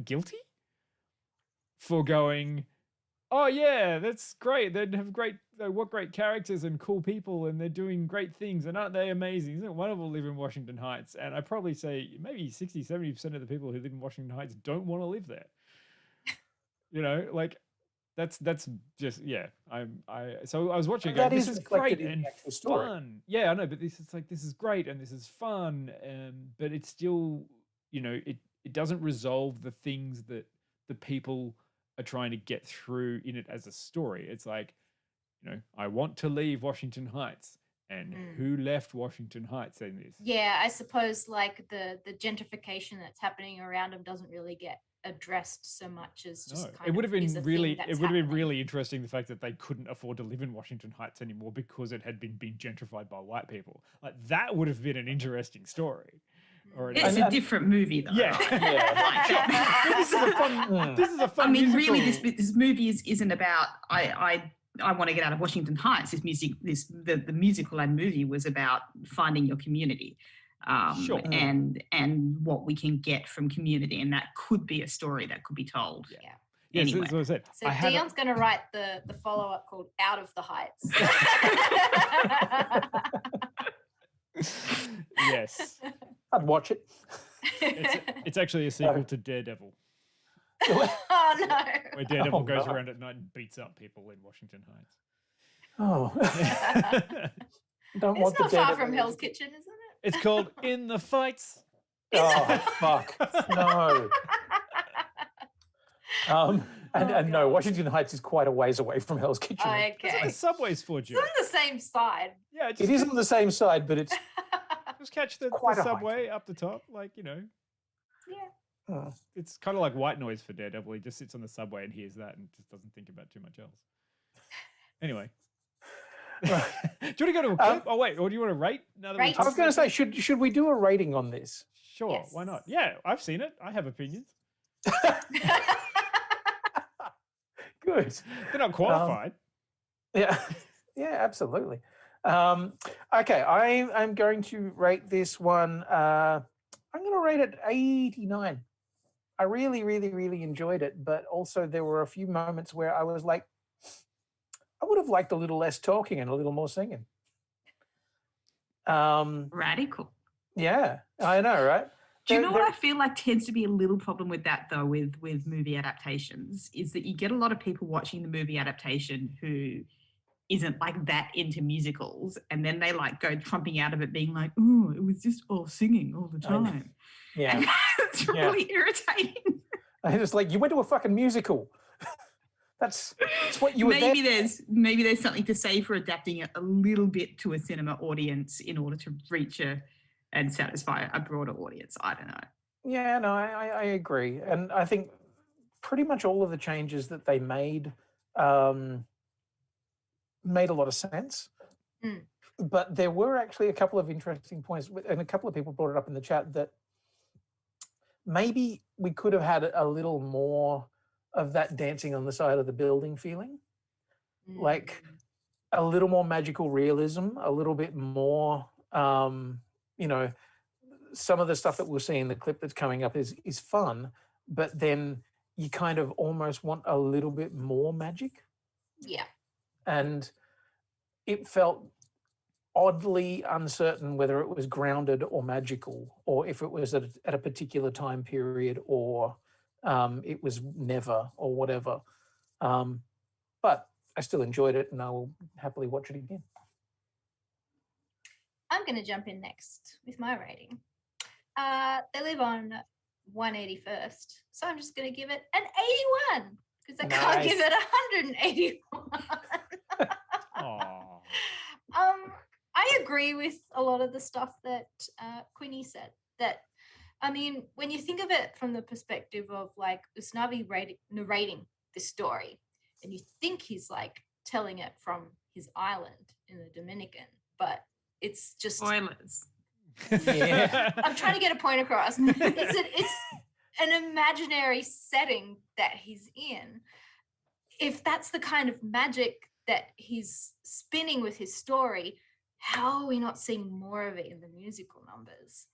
guilty for going, oh yeah, that's great. They what great characters and cool people, and they're doing great things, and aren't they amazing? Isn't it wonderful to live in Washington Heights? And I probably say maybe 60-70% of the people who live in Washington Heights don't want to live there. Like that's just so I was watching it, this is great and fun. Yeah, I know, but this is great and this is fun, but it's still, it doesn't resolve the things that the people are trying to get through in it as a story. It's like, I want to leave Washington Heights, and who left Washington Heights in this? Yeah, I suppose like the gentrification that's happening around them doesn't really get addressed so much as just it would have been really interesting, the fact that they couldn't afford to live in Washington Heights anymore because it had been gentrified by white people. Like that would have been an interesting story. It's a different movie though. Yeah. This is a fun I mean, musical. really, this movie isn't about I want to get out of Washington Heights. The musical and movie was about finding your community. And what we can get from community, and that could be a story that could be told. Yeah, anyway. that's what I said. So Dion's going to write the follow-up called Out of the Heights. Yes. I'd watch it. It's actually a sequel to Daredevil, Oh no. where Daredevil goes around at night and beats up people in Washington Heights. Oh. Don't It's want the not far Daredevil from music. Hell's Kitchen, isn't it? It's called In the Fights. Oh, fuck. No. And no, Washington Heights is quite a ways away from Hell's Kitchen. Oh, okay. The subway's for It's you. on the same side. Yeah, It is on the same side, but it's just catch the quite a subway up the top, like, Yeah. It's kind of like white noise for Daredevil. He just sits on the subway and hears that and just doesn't think about too much else. Anyway. Do you want to go to a clip? Oh, wait. Or do you want to rate? Now that Rate. I was going to say, should we do a rating on this? Sure. Yes. Why not? Yeah, I've seen it. I have opinions. Good. They're not qualified. Yeah, yeah, absolutely. Okay, I'm going to rate this one. I'm going to rate it 89. I really, really, really enjoyed it, but also there were a few moments where I was like, I would have liked a little less talking and a little more singing. Radical. Yeah, I know, right? Do you know what I feel like tends to be a little problem with that though, with movie adaptations, is that you get a lot of people watching the movie adaptation who isn't like that into musicals, and then they like go trumping out of it being like, oh, it was just all singing all the time. Yeah. And it's really irritating. I just like, you went to a fucking musical. That's what you were there. Maybe there's something to say for adapting it a little bit to a cinema audience in order to reach and satisfy a broader audience. I don't know. Yeah, no, I agree. And I think pretty much all of the changes that they made made a lot of sense. Mm. But there were actually a couple of interesting points, and a couple of people brought it up in the chat, that maybe we could have had a little more of that dancing on the side of the building feeling. Like a little more magical realism, a little bit more, you know, some of the stuff that we'll see in the clip that's coming up is fun, but then you kind of almost want a little bit more magic. Yeah. And it felt oddly uncertain whether it was grounded or magical, or if it was at a particular time period, or it was never, or whatever. But I still enjoyed it, and I will happily watch it again. I'm going to jump in next with my rating. They live on 181st, so I'm just going to give it an 81 because I can't give it 181. I agree with a lot of the stuff that Quinny said. That, I mean, when you think of it from the perspective of like Usnavi narrating this story, and you think he's like telling it from his island in the Dominican, but it's just spoilers. Yeah. I'm trying to get a point across. It's an imaginary setting that he's in. If that's the kind of magic that he's spinning with his story, how are we not seeing more of it in the musical numbers?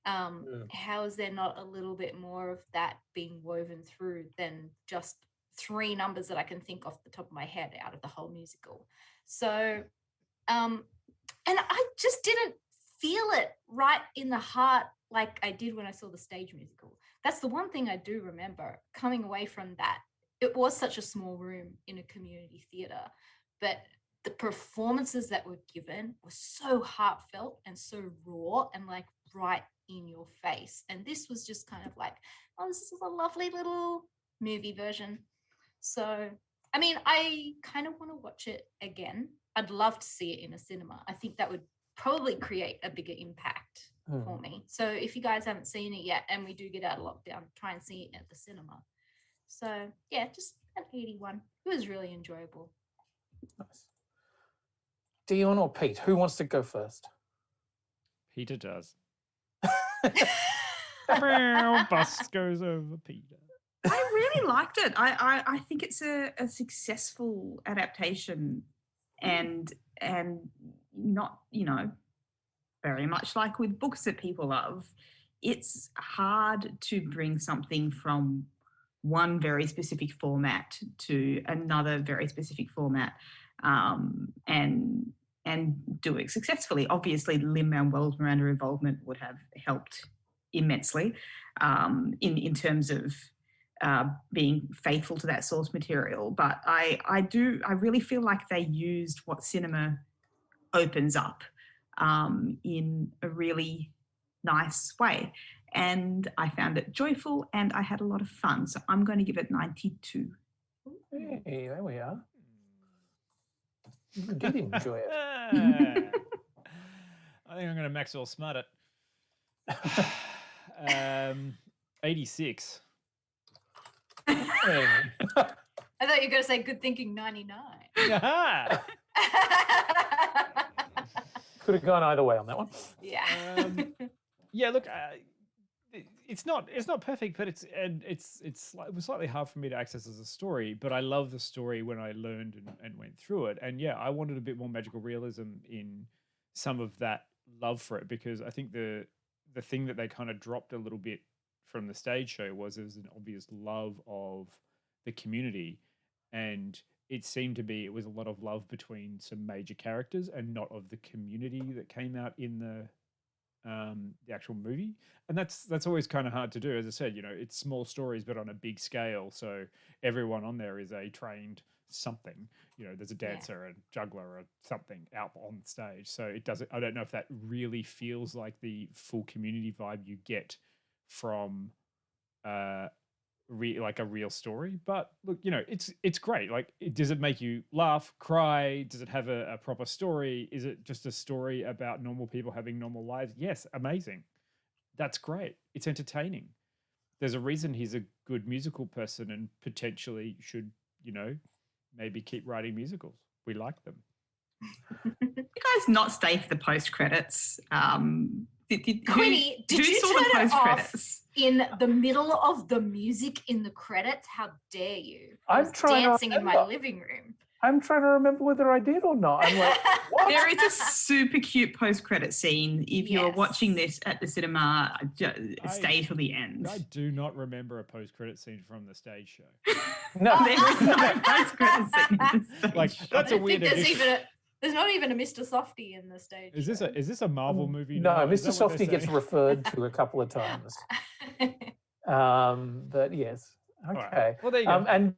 How is there not a little bit more of that being woven through than just 3 numbers that I can think off the top of my head out of the whole musical? So, and I just didn't feel it right in the heart like I did when I saw the stage musical. That's the one thing I do remember coming away from that. It was such a small room in a community theatre, but the performances that were given were so heartfelt and so raw and like right in your face. And this was just kind of like, oh, this is a lovely little movie version. So, I mean, I kind of want to watch it again. I'd love to see it in a cinema. I think that would probably create a bigger impact for me. So if you guys haven't seen it yet and we do get out of lockdown, try and see it at the cinema. So yeah, just an 81. It was really enjoyable. Nice. Dion or Pete, who wants to go first? Peter does. Bus goes over Peter. I really liked it. I think it's a successful adaptation, and not, you know, very much like with books that people love, it's hard to bring something from one very specific format to another very specific format, and do it successfully. Obviously, Lin-Manuel Miranda involvement would have helped immensely in terms of being faithful to that source material. But I really feel like they used what cinema opens up in a really nice way. And I found it joyful and I had a lot of fun. So I'm going to give it 92. Hey, there we are. You did enjoy it. I think I'm going to Maxwell Smart it. 86. I thought you were going to say good thinking 99. Could have gone either way on that one. Yeah. Yeah, look, it's not perfect, but it was slightly hard for me to access as a story, but I love the story when I learned and went through it. And yeah, I wanted a bit more magical realism in some of that love for it, because I think the thing that they kind of dropped a little bit from the stage show was there was an obvious love of the community, and it seemed to be it was a lot of love between some major characters and not of the community that came out in the actual movie. And that's always kind of hard to do. As I said, you know, it's small stories but on a big scale, so everyone on there is a trained something. You know, there's a dancer, a juggler, or something out on stage. So it doesn't, I don't know if that really feels like the full community vibe you get from like a real story. But look, it's great. Like, does it make you laugh, cry? Does it have a proper story? Is it just a story about normal people having normal lives? Yes, amazing. That's great. It's entertaining. There's a reason he's a good musical person and potentially should, maybe keep writing musicals. We like them. You guys not stay for the post credits? Quinny, did you turn it off in the middle of the music in the credits? How dare you? I was dancing in my living room. I'm trying to remember whether I did or not. I'm like, what? There is a super cute post-credit scene. If you're watching this at the cinema, stay till the end. I do not remember a post-credit scene from the stage show. No, there is no post-credit scene. In the stage show. That's a weird addition. There's not even a Mr. Softy in the stage. Is this a Marvel movie? No, Mr. Softy gets referred to a couple of times. But yes. Okay. Right. Well, there you go. And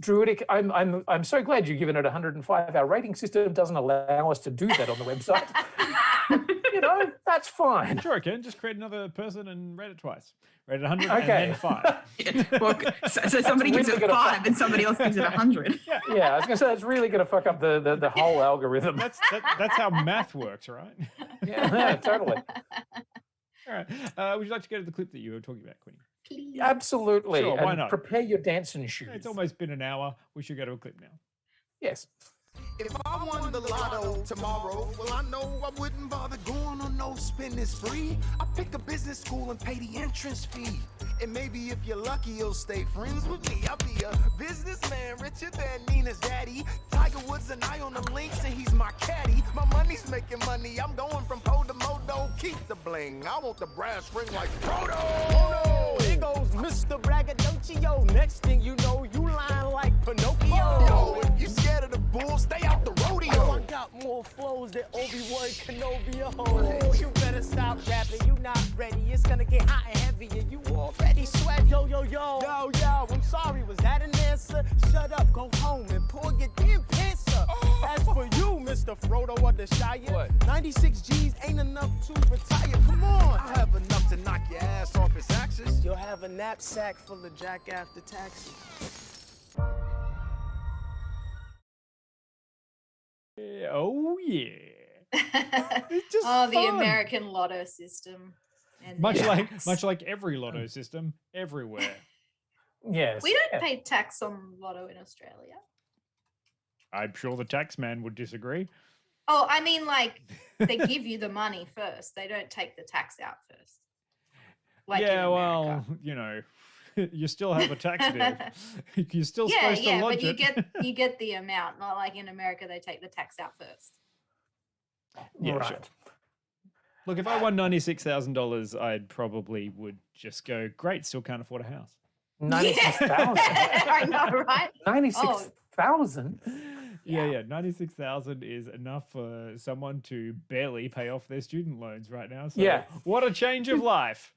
Druidic, I'm so glad you've given it a 105. Our rating system doesn't allow us to do that on the website. That's fine. Sure, I can. Just create another person and rate it twice. Rate it 100 and then 5. Well, so somebody gives it 5 and somebody else gives it 100. Yeah, I was going to say, that's really going to fuck up the whole algorithm. That's how math works, right? Yeah, totally. All right. Would you like to go to the clip that you were talking about, Quinny? Please. Absolutely. Sure, why not? Prepare your dancing shoes. It's almost been an hour. We should go to a clip now. Yes. If I won the lotto tomorrow, well, I know I wouldn't bother going on no spending spree. I pick a business school and pay the entrance fee. And maybe if you're lucky, you'll stay friends with me. I'll be a businessman richer than Nina's daddy. Tiger Woods and I on the links, and he's my caddy. My money's making money. I'm going from pole to modo. Keep the bling. I want the brass ring like Frodo. Oh no! Here goes Mr. Braggadocio. Next thing you know, you lying like Pinocchio. Yo, if you scared of the bull, stay out the rodeo. Oh, I got more flows than Obi-Wan Kenobi. Oh, you better stop rapping. You not ready. It's gonna get hot and heavy, and you already sweat. Yo, yo, yo. Yo, yo. I'm sorry. Was that an answer? Shut up. Go home and pull your damn pants up. As for you, Mr. Frodo of the Shire, what? 96 G's ain't enough to retire. Come on. I have enough to knock your ass off its axis. You'll have a knapsack full of Jack after taxes. Oh yeah. It's just the fun. American lotto system. And Much like every lotto system everywhere. Yes. we don't pay tax on lotto in Australia. I'm sure the tax man would disagree. Oh, I mean, like, they give you the money first. They don't take the tax out first. Like yeah, in well, America. you still have a tax bill. You're still supposed to lodge but it. you get the amount. Not like in America, they take the tax out first. Yeah, right. sure. Look, if I won $96,000, I'd probably would just go, great, still can't afford a house. 96,000. I know, right? 96,000. Yeah, 96,000 is enough for someone to barely pay off their student loans right now. So Yeah. What a change of life.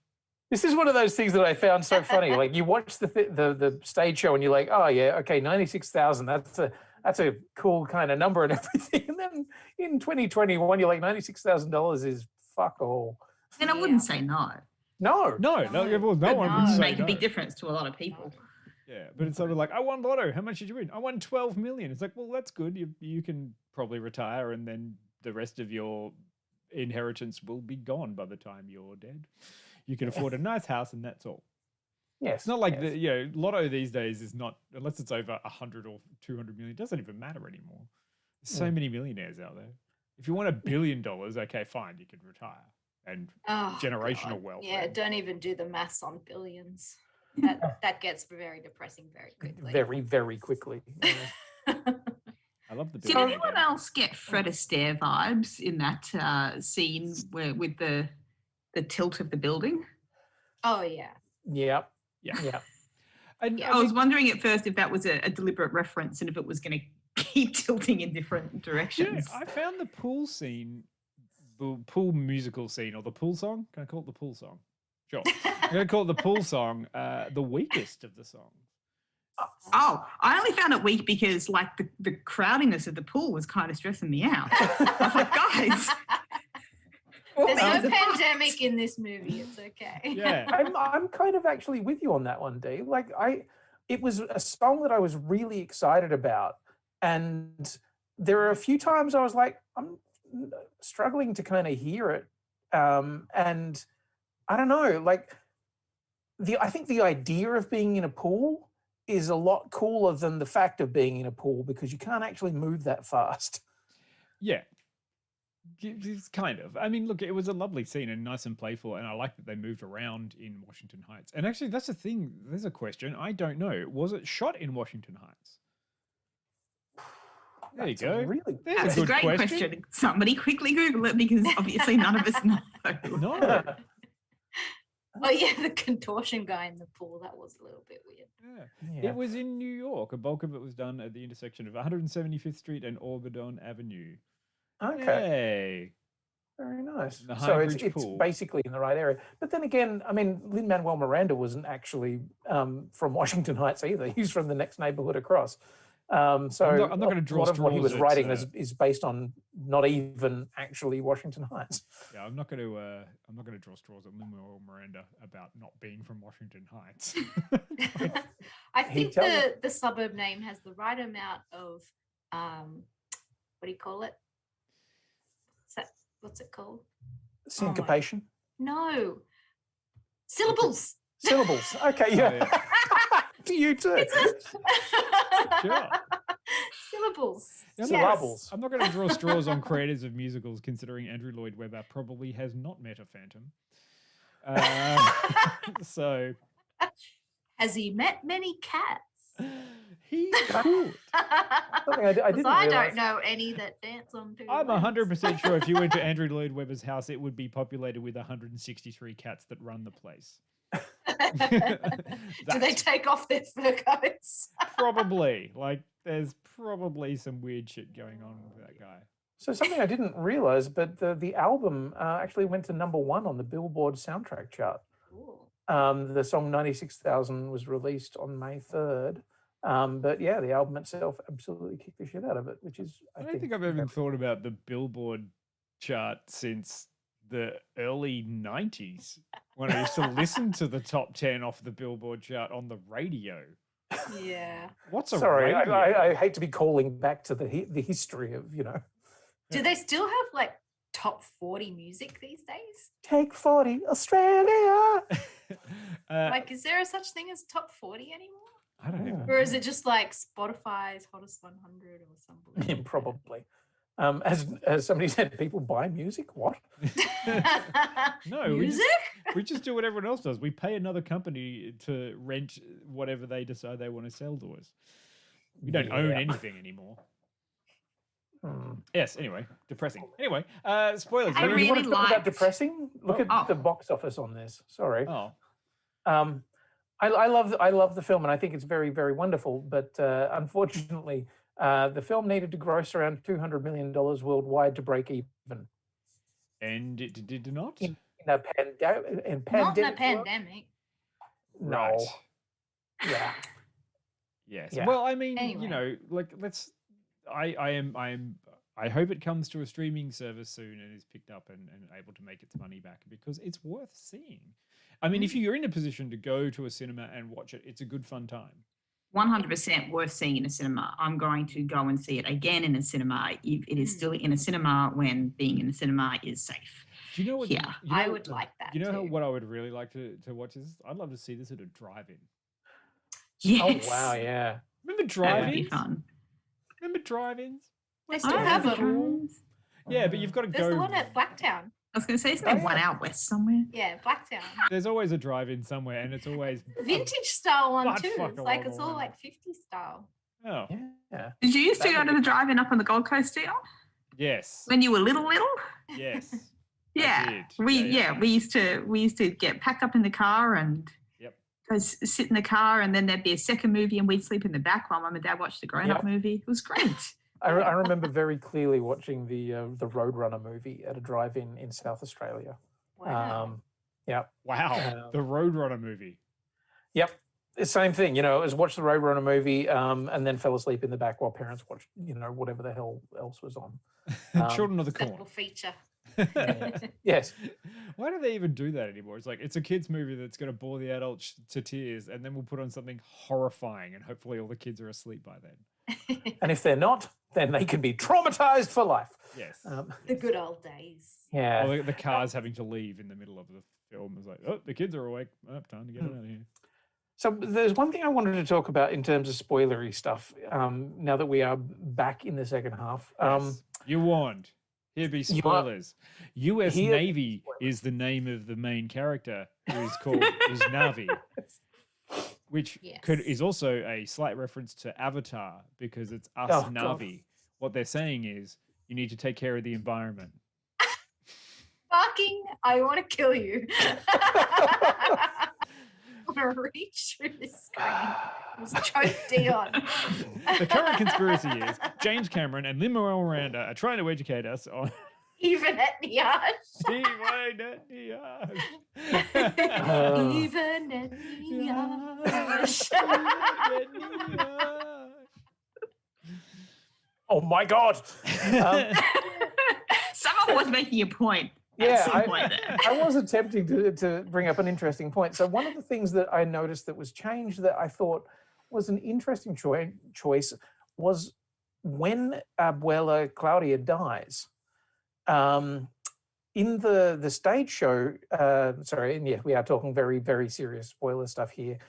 This is one of those things that I found so funny. Like, you watch the stage show and you're like, oh yeah, okay, 96,000. That's a cool kind of number and everything. And then in 2021, you're like, $96,000 is fuck all. And I wouldn't say no. No. No one would say make a no. big difference to a lot of people. Yeah, but it's sort of like, I won lotto. How much did you win? I won 12 million. It's like, well, that's good. You can probably retire, and then the rest of your inheritance will be gone by the time you're dead. You can afford a nice house, and that's all. Yes. It's not like lotto these days is not, unless it's over 100 or 200 million, it doesn't even matter anymore. There's so many millionaires out there. If you want $1 billion, okay, fine, you can retire and generational wealth. Yeah, don't even do the maths on billions. That gets very depressing very quickly. Very, very quickly. I love the. Did anyone else get Fred Astaire vibes in that scene with the tilt of the building? Oh yeah. Yep. Yeah. I was wondering at first if that was a deliberate reference and if it was going to keep tilting in different directions. Yeah, I found the pool scene, the pool musical scene, or the pool song. Can I call it the pool song? Sure. I'm going to call it the pool song the weakest of the songs. Oh, I only found it weak because like the crowdiness of the pool was kind of stressing me out. I was like, guys, There's no Seasons apart. pandemic in this movie. It's okay. Yeah. I'm kind of actually with you on that one, Dee. Like it was a song that I was really excited about, and there are a few times I was like, I'm struggling to kind of hear it, and I don't know, like I think the idea of being in a pool is a lot cooler than the fact of being in a pool because you can't actually move that fast. Yeah. It's kind of. I mean, look, it was a lovely scene and nice and playful, and I like that they moved around in Washington Heights. And actually, that's the thing. There's a question. I don't know. Was it shot in Washington Heights? There you go. Really, That's a great question. Somebody quickly Google it because obviously none of us know. No. Oh yeah, the contortion guy in the pool. That was a little bit weird. Yeah. It was in New York. A bulk of it was done at the intersection of 175th Street and Auburn Avenue. Okay. Yay. Very nice. The So High it's Bridge pool. basically in the right area. But then again, I mean, Lin Miranda wasn't actually from Washington Heights either. He's from the next neighborhood across. So I'm not going to draw a lot of what he was straws writing at, is based on not even actually Washington Heights. Yeah, I'm not going to draw straws at Lin Miranda about not being from Washington Heights. I think the suburb name has the right amount of what do you call it? What's it called? Syncopation? No. Syllables. Syllables. Okay, yeah. Oh, yeah. To you too. Sure. Syllables. Yeah, Syllables. I'm not going to draw straws on creators of musicals, considering Andrew Lloyd Webber probably has not met a phantom. So, has he met many cats? He could. I don't know any that dance on two I'm legs. 100% sure if you went to Andrew Lloyd Webber's house, it would be populated with 163 cats that run the place. Do they take off their fur coats? Probably. Like, there's probably some weird shit going on with that guy. So something I didn't realize, but the album actually went to #1 on the Billboard soundtrack chart. The song 96,000 was released on May 3rd. But yeah, the album itself absolutely kicked the shit out of it, which is, I don't think I've even thought about the Billboard chart since the early 90s when I used to listen to the top 10 off the Billboard chart on the radio. Yeah. What's a Sorry, radio? I hate to be calling back to the history of, Do they still have like top 40 music these days? Take 40 Australia. Like, is there a such thing as top 40 anymore? I don't know. Or is it just like Spotify's hottest 100 or something? Yeah, probably. As somebody said, people buy music. What? No, Music? we just do what everyone else does. We pay another company to rent whatever they decide they want to sell to us. We don't own anything anymore. Yes, anyway, depressing. Anyway, spoilers. I You really want to talk about liked- depressing? Look at the box office on this. Sorry. Oh. I love the film, and I think it's very, very wonderful. But unfortunately, the film needed to gross around $200 million worldwide to break even. And it did not? In a pandemic. Not in a pandemic. No. Right. Yeah. Yes. Yeah. Well, I mean, Anyway. like I hope it comes to a streaming service soon and is picked up and able to make its money back because it's worth seeing. I mean, if you're in a position to go to a cinema and watch it, it's a good fun time. 100% worth seeing in a cinema. I'm going to go and see it again in a cinema if it is still in a cinema when being in a cinema is safe. Do you know what? Yeah. I would like that. You know too. what I would really like to watch this? I'd love to see this at a drive-in. Yes. Oh wow, yeah. Remember That would be drive-ins? fun. Remember drive-ins? They still have them. Yeah, but you've got to There's go. the one at Blacktown. I was going to say, isn't there one out west somewhere? Yeah, Blacktown. There's always a drive-in somewhere, and it's always Vintage style one butt too. fuck It's like along it's the all line. like 50 style. Oh, Yeah. Did you used to That go would to be the drive-in up on the Gold Coast, Dion? yes, When you were little? yes. Yeah. did. We used to get packed up in the car and Yep. go sit in the car, and then there'd be a second movie and we'd sleep in the back while Mum and Dad watched the grown-up movie. It was great. I remember very clearly watching the Roadrunner movie at a drive-in in South Australia. Wow. Yeah. Wow, the Roadrunner movie. Yep. The same thing, it was watch the Roadrunner movie and then fell asleep in the back while parents watched, whatever the hell else was on. Children of the Corn. Double feature. Yes. Why do they even do that anymore? It's like it's a kids movie that's going to bore the adults to tears, and then we'll put on something horrifying, and hopefully all the kids are asleep by then. And if they're not, then they can be traumatized for life. Yes. The good old days. Yeah. Or the car's having to leave in the middle of the film. It's like, oh, the kids are awake. Oh, time to get out of here. So there's one thing I wanted to talk about in terms of spoilery stuff. Now that we are back in the second half, Yes. You warned. Here be spoilers. U.S. Navy is the name of the main character, who is called Navi, which is also a slight reference to Avatar because it's us Navi. What they're saying is you need to take care of the environment. Fucking, I want to kill you. I want to reach through the screen. Just choke Dion. The current conspiracy is James Cameron and Lin MIranda are trying to educate us on Even at Niage. Even at Niage. Even at Niage. Oh my God. Someone was making a point. Yeah, I was attempting to bring up an interesting point. So one of the things that I noticed that was changed that I thought was an interesting choice was when Abuela Claudia dies. In the stage show, we are talking very, very serious spoiler stuff here.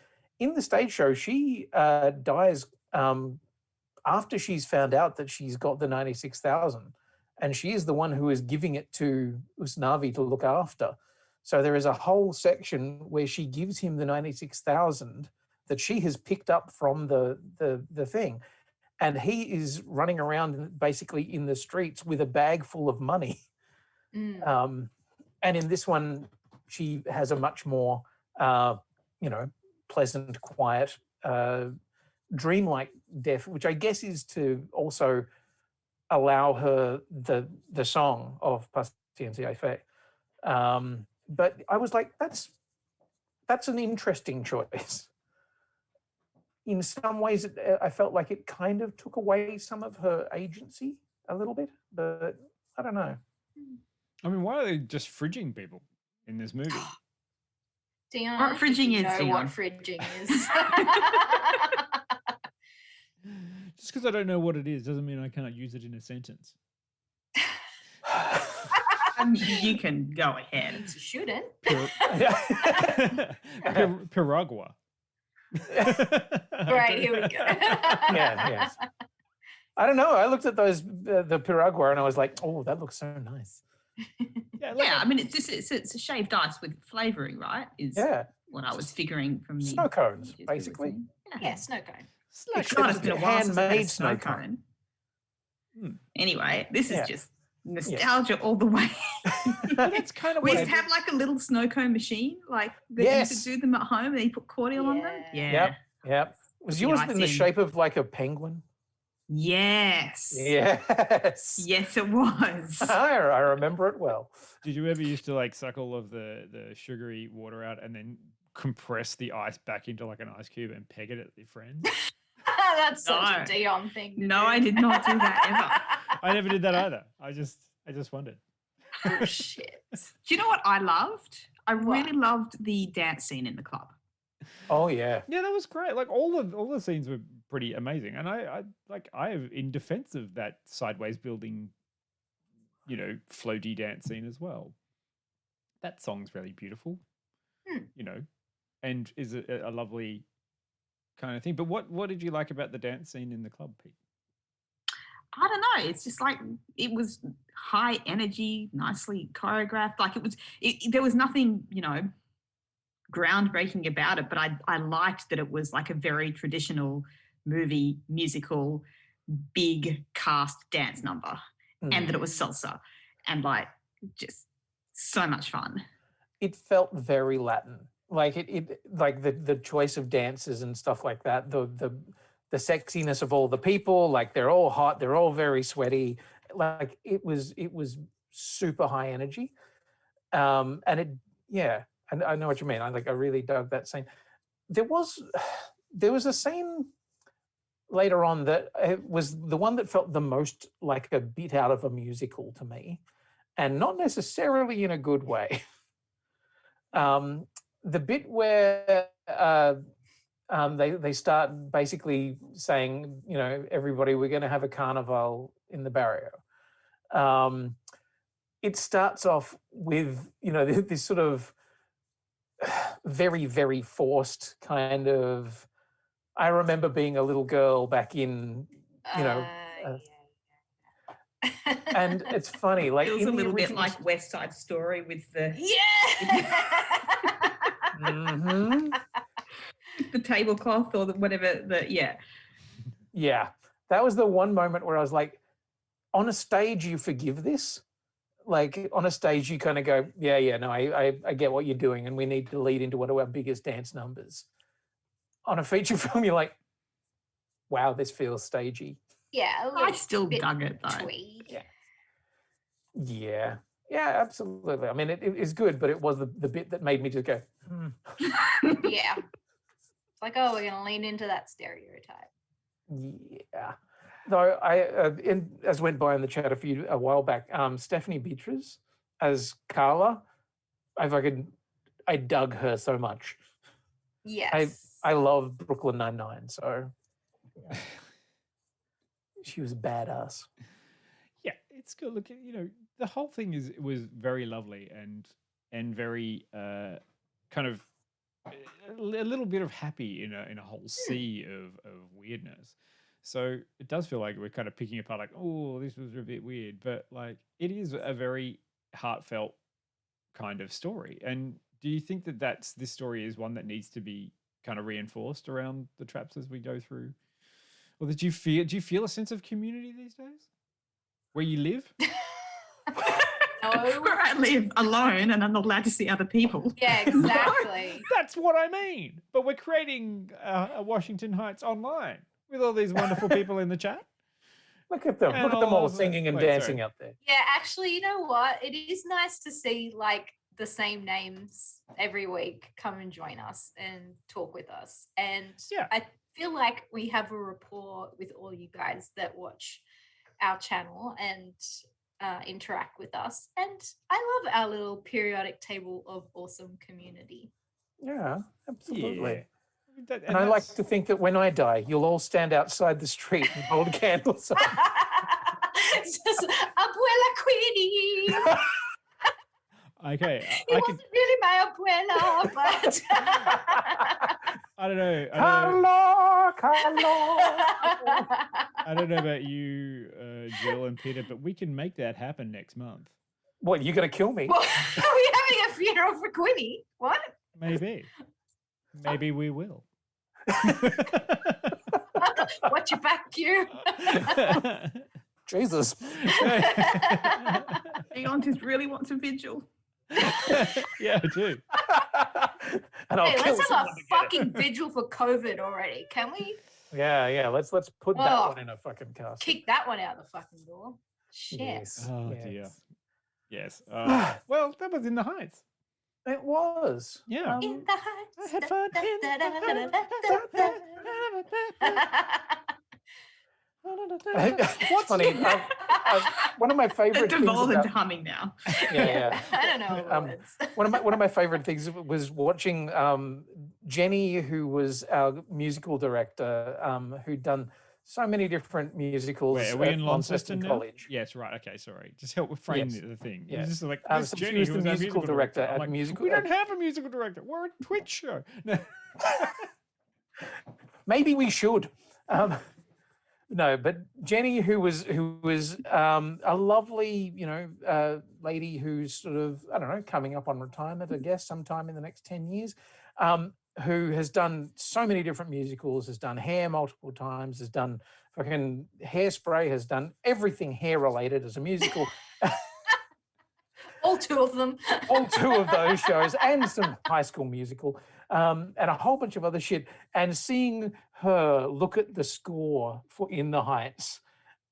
In the stage show, she dies after she's found out that she's got the 96,000. And she is the one who is giving it to Usnavi to look after. So there is a whole section where she gives him the 96,000 that she has picked up from the thing. And he is running around basically in the streets with a bag full of money. And in this one, she has a much more, pleasant, quiet, dreamlike death, which I guess is to also allow her the song of Paciencia y Fe. But I was like, that's an interesting choice. In some ways, I felt like it kind of took away some of her agency a little bit, but I don't know. I mean, why are they just fridging people in this movie? Dion, What fridging is, know Dion? what fridging is. Just because I don't know what it is doesn't mean I can't use it in a sentence. You can go ahead. You shouldn't. Piragua. Right, here we go. Yeah. I don't know. I looked at those the piragua and I was like, oh, that looks so nice. Yeah, I mean, it's a shaved ice with flavouring, right? Is what I was figuring from the snow cones, basically. Yeah, snow cone. It's been a while since I've had a handmade snow snow cone. Anyway, this is Yeah. just nostalgia all the way. That's kind of We what used to have like a little snow cone machine, like they used to do them at home, and you put cordial on them. Yeah. Yep. Was The yours ice in the in. shape of like a penguin? Yes. Yes. Yes, it was. I remember it well. Did you ever used to like suck all of the sugary water out and then compress the ice back into like an ice cube and peg it at your friends? That's such No. a Dion thing. to No, do. I did not do that I never did that either. I just wondered. Oh, shit. Do you know what I loved? I really loved the dance scene in the club. Oh yeah. Yeah, that was great. Like all the scenes were pretty amazing, and I have in defense of that sideways building, floaty dance scene as well. That song's really beautiful, and is a lovely kind of thing. But what did you like about the dance scene in the club, Pete? I don't know. It's just like it was high energy, nicely choreographed. Like there was nothing, groundbreaking about it. But I liked that it was like a very traditional movie, musical, big cast dance number, and that it was salsa, and like just so much fun. It felt very Latin. Like it like the choice of dances and stuff like that. The sexiness of all the people, like they're all hot, they're all very sweaty. Like it was super high energy. And I know what you mean. I really dug that scene. There was a scene later on that was the one that felt the most like a bit out of a musical to me. and not necessarily in a good way. The bit where they start basically saying, you know, everybody, we're going to have a carnival in the barrio. It starts off with, you know, this sort of very, very forced kind of, I remember being a little girl back in, you know, and it's funny, like Feels in a the little bit original like West Side Story with the Mhm. the tablecloth or whatever. Yeah, that was the one moment where I was like, on a stage, you forgive this. Like on a stage, you kind of go, yeah, no, I get what you're doing, and we need to lead into one of our biggest dance numbers. On a feature film, you're like, wow, this feels stagey. Yeah, I still dug it though. twee. Yeah, absolutely. I mean, it is good, but it was the bit that made me just go, Yeah. It's like, oh, we're going to lean into that stereotype. Yeah. Though as went by in the chat a while back, Stephanie Beatriz as Carla, I dug her so much. Yes. I love Brooklyn Nine-Nine, so she was badass. Yeah, it's good. Look, you know, the whole thing was very lovely and very kind of a little bit of happy in a whole sea of weirdness. So it does feel like we're kind of picking apart, like, oh, this was a bit weird, but like it is a very heartfelt kind of story. And do you think that this story is one that needs to be kind of reinforced around the traps as we go through? Or do you feel a sense of community these days where you live? Where I live alone and I'm not allowed to see other people. Yeah, exactly. That's what I mean. But we're creating a Washington Heights online with all these wonderful people in the chat. Look at them. Look at them all singing and dancing out there. Yeah, actually, you know what? It is nice to see like the same names every week come and join us and talk with us. And I feel like we have a rapport with all you guys that watch our channel and interact with us. And I love our little periodic table of awesome community. Yeah, absolutely. Yeah. And I like to think that when I die, you'll all stand outside the street and hold candles up. It's just Abuela Queenie. Okay. It wasn't really my abuela, but I don't know. Hello. I don't know about you, Jill and Peter, but we can make that happen next month. What, you're going to kill me? Well, are we having a funeral for Quinny? What? Maybe. Maybe we will. Watch your back, Q. Jesus. Dion just really wants a vigil. Yeah, I do. And I'll Hey, kill let's have someone a to get it. fucking vigil for COVID already, can we? Yeah. Let's put that Oh. one in a fucking cast. Kick that one out the fucking door. Shit. Yes. Oh, yes. dear. Yes. Well, that was in the Heights. It was. Yeah. In the heights. I had fun in What's funny? One of my favorite It things devolved about, into humming now. yeah. I don't know what it is. One of my favorite things was watching Jenny, who was our musical director, who'd done so many different musicals Wait, are we at in Launceston Launceston now? College. Yes, right. Okay, sorry. Just help frame Yes. the thing. Yeah. It's just like So this she Jenny was who the was our musical director I'm at like, musical. we don't have a musical director. We're a Twitch show. No. Maybe we should. No, but Jenny, who was a lovely, lady who's sort of, I don't know, coming up on retirement, I guess, sometime in the next 10 years, who has done so many different musicals, has done Hair multiple times, has done fucking Hairspray, has done everything hair related as a musical. All two of them. All two of those shows and some High School Musical and a whole bunch of other shit. And seeing her look at the score for In the Heights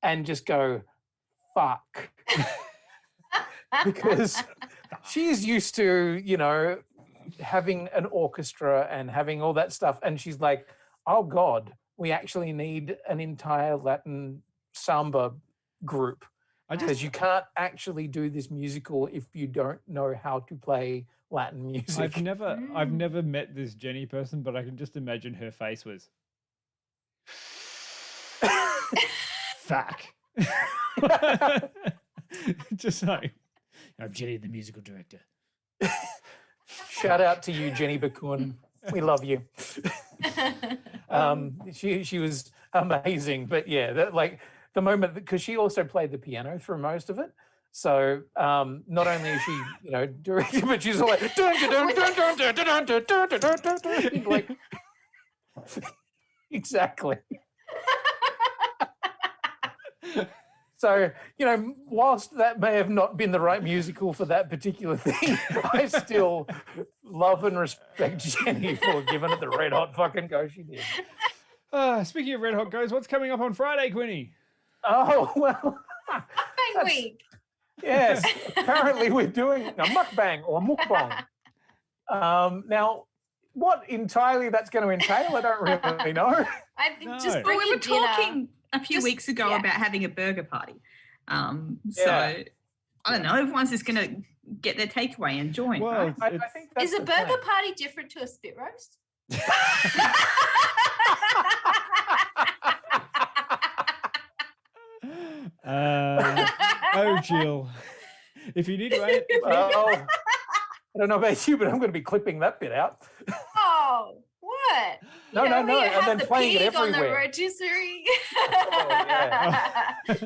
and just go, fuck. Because she is used to, having an orchestra and having all that stuff. And she's like, oh God, we actually need an entire Latin samba group. because you can't actually do this musical if you don't know how to play Latin music. I've never met this Jenny person, but I can just imagine her face was fuck. Just like, I'm Jenny, the musical director. Shout out to you, Jenny Bakun. We love you. She was amazing, but yeah, that, like the moment, because she also played the piano through most of it. So not only is she, doing, but she's like, like exactly. So, whilst that may have not been the right musical for that particular thing, I still love and respect Jenny for giving it the red hot fucking go she did. Speaking of red hot goes, what's coming up on Friday, Quinny? Oh, well. Mukbang week. Yes, apparently we're doing a mukbang or mukbang. Now, what entirely that's going to entail, I don't really know. I think just bring we your were dinner. talking a few weeks ago about having a burger party. So I don't know, everyone's just going to get their takeaway and join. Well, right? I think that's Is a the burger plan. party different to a spit roast? Oh, Jill. If you need to I don't know about you, but I'm going to be clipping that bit out. Oh, what? No, You know, no, where you and have then the playing it pig on the everywhere. rotisserie.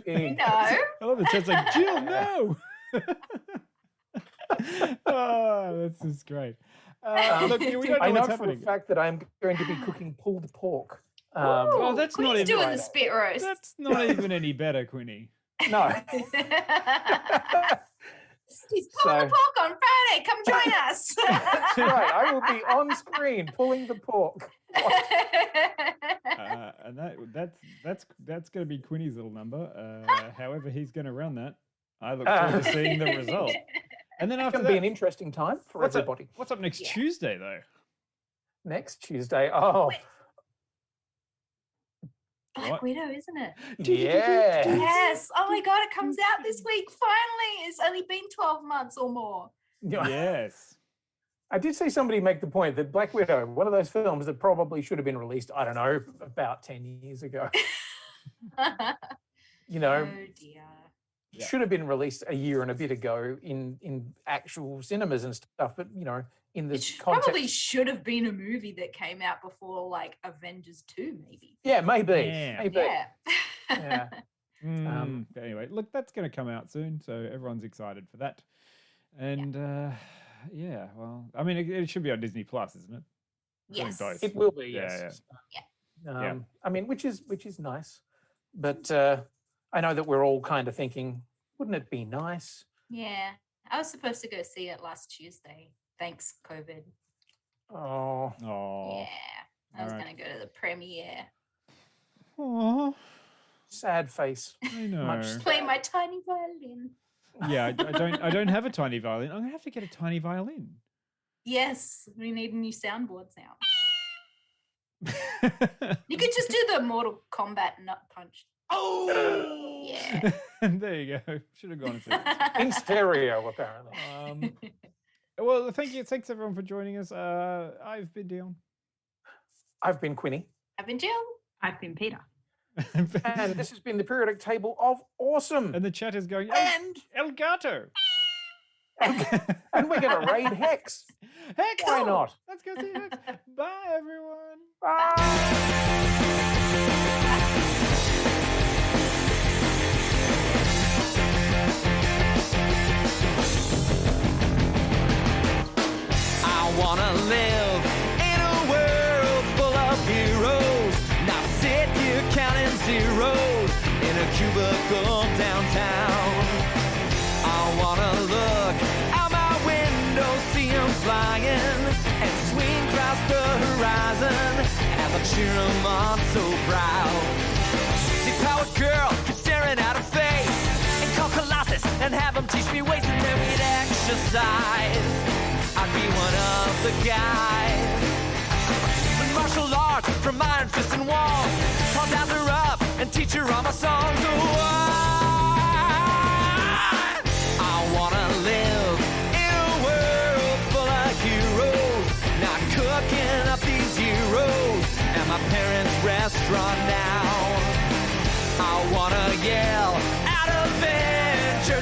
Pig. No. I love the chat's like, Jill, no. Oh, this is great. Look, we don't know I know what's for happening. a fact that I'm going to be cooking pulled pork. Oh, that's not Quinny's even doing the spit roast. That's not even any better, Quinny. No. He's pulling the pork on Friday. Come join us. That's right. I will be on screen pulling the pork. And that's going to be Quinny's little number. However, he's going to run that. I look forward to seeing the result. And then It's after going to that, be an interesting time for everybody. what's up next Tuesday, though? Next Tuesday. Oh, Black Widow, isn't it? yeah. Yes. Oh my God, it comes out this week. Finally. It's only been 12 months or more. Yes. I did see somebody make the point that Black Widow, one of those films that probably should have been released, I don't know, about 10 years ago. Oh dear. Should have been released a year and a bit ago in actual cinemas and stuff, but in the context, Probably should have been a movie that came out before like Avengers 2, maybe. yeah, maybe. Yeah. Yeah. But anyway, look, that's going to come out soon, so everyone's excited for that. And well, I mean, it should be on Disney Plus, isn't it? Yes. Both. It will be, Yeah, yes. yeah. I mean, which is nice, but I know that we're all kind of thinking, wouldn't it be nice? Yeah. I was supposed to go see it last Tuesday. Thanks, COVID. Oh, Oh. Yeah. I was going to go to the premiere. Oh. sad face. I know. Play my tiny violin. Yeah, I don't have a tiny violin. I'm gonna have to get a tiny violin. Yes, we need new soundboards now. You could just do the Mortal Kombat nut punch. Oh, yeah. There you go. Should have gone and seen it. In stereo, apparently. Well, thanks everyone for joining us. I've been Dion. I've been Quinny. I've been Jill. I've been Peter. And this has been the periodic table of awesome. And the chat is going, and El Gato. And we're going to raid Hex. Hex! Why not? Let's go see Hex. Bye, everyone. I wanna live in a world full of heroes, not sit here counting zeros in a cubicle downtown. I wanna look out my window, see 'em flying, and swing across the horizon as I cheer 'em on so proud. See, powered girl keeps staring at her face, and call Colossus and have him teach me ways, and then we'd exercise. I'd be one of the guys. With martial arts from iron fist and wall, I'll dance her up and teach her all my songs. Oh, my parents' restaurant now. I wanna yell,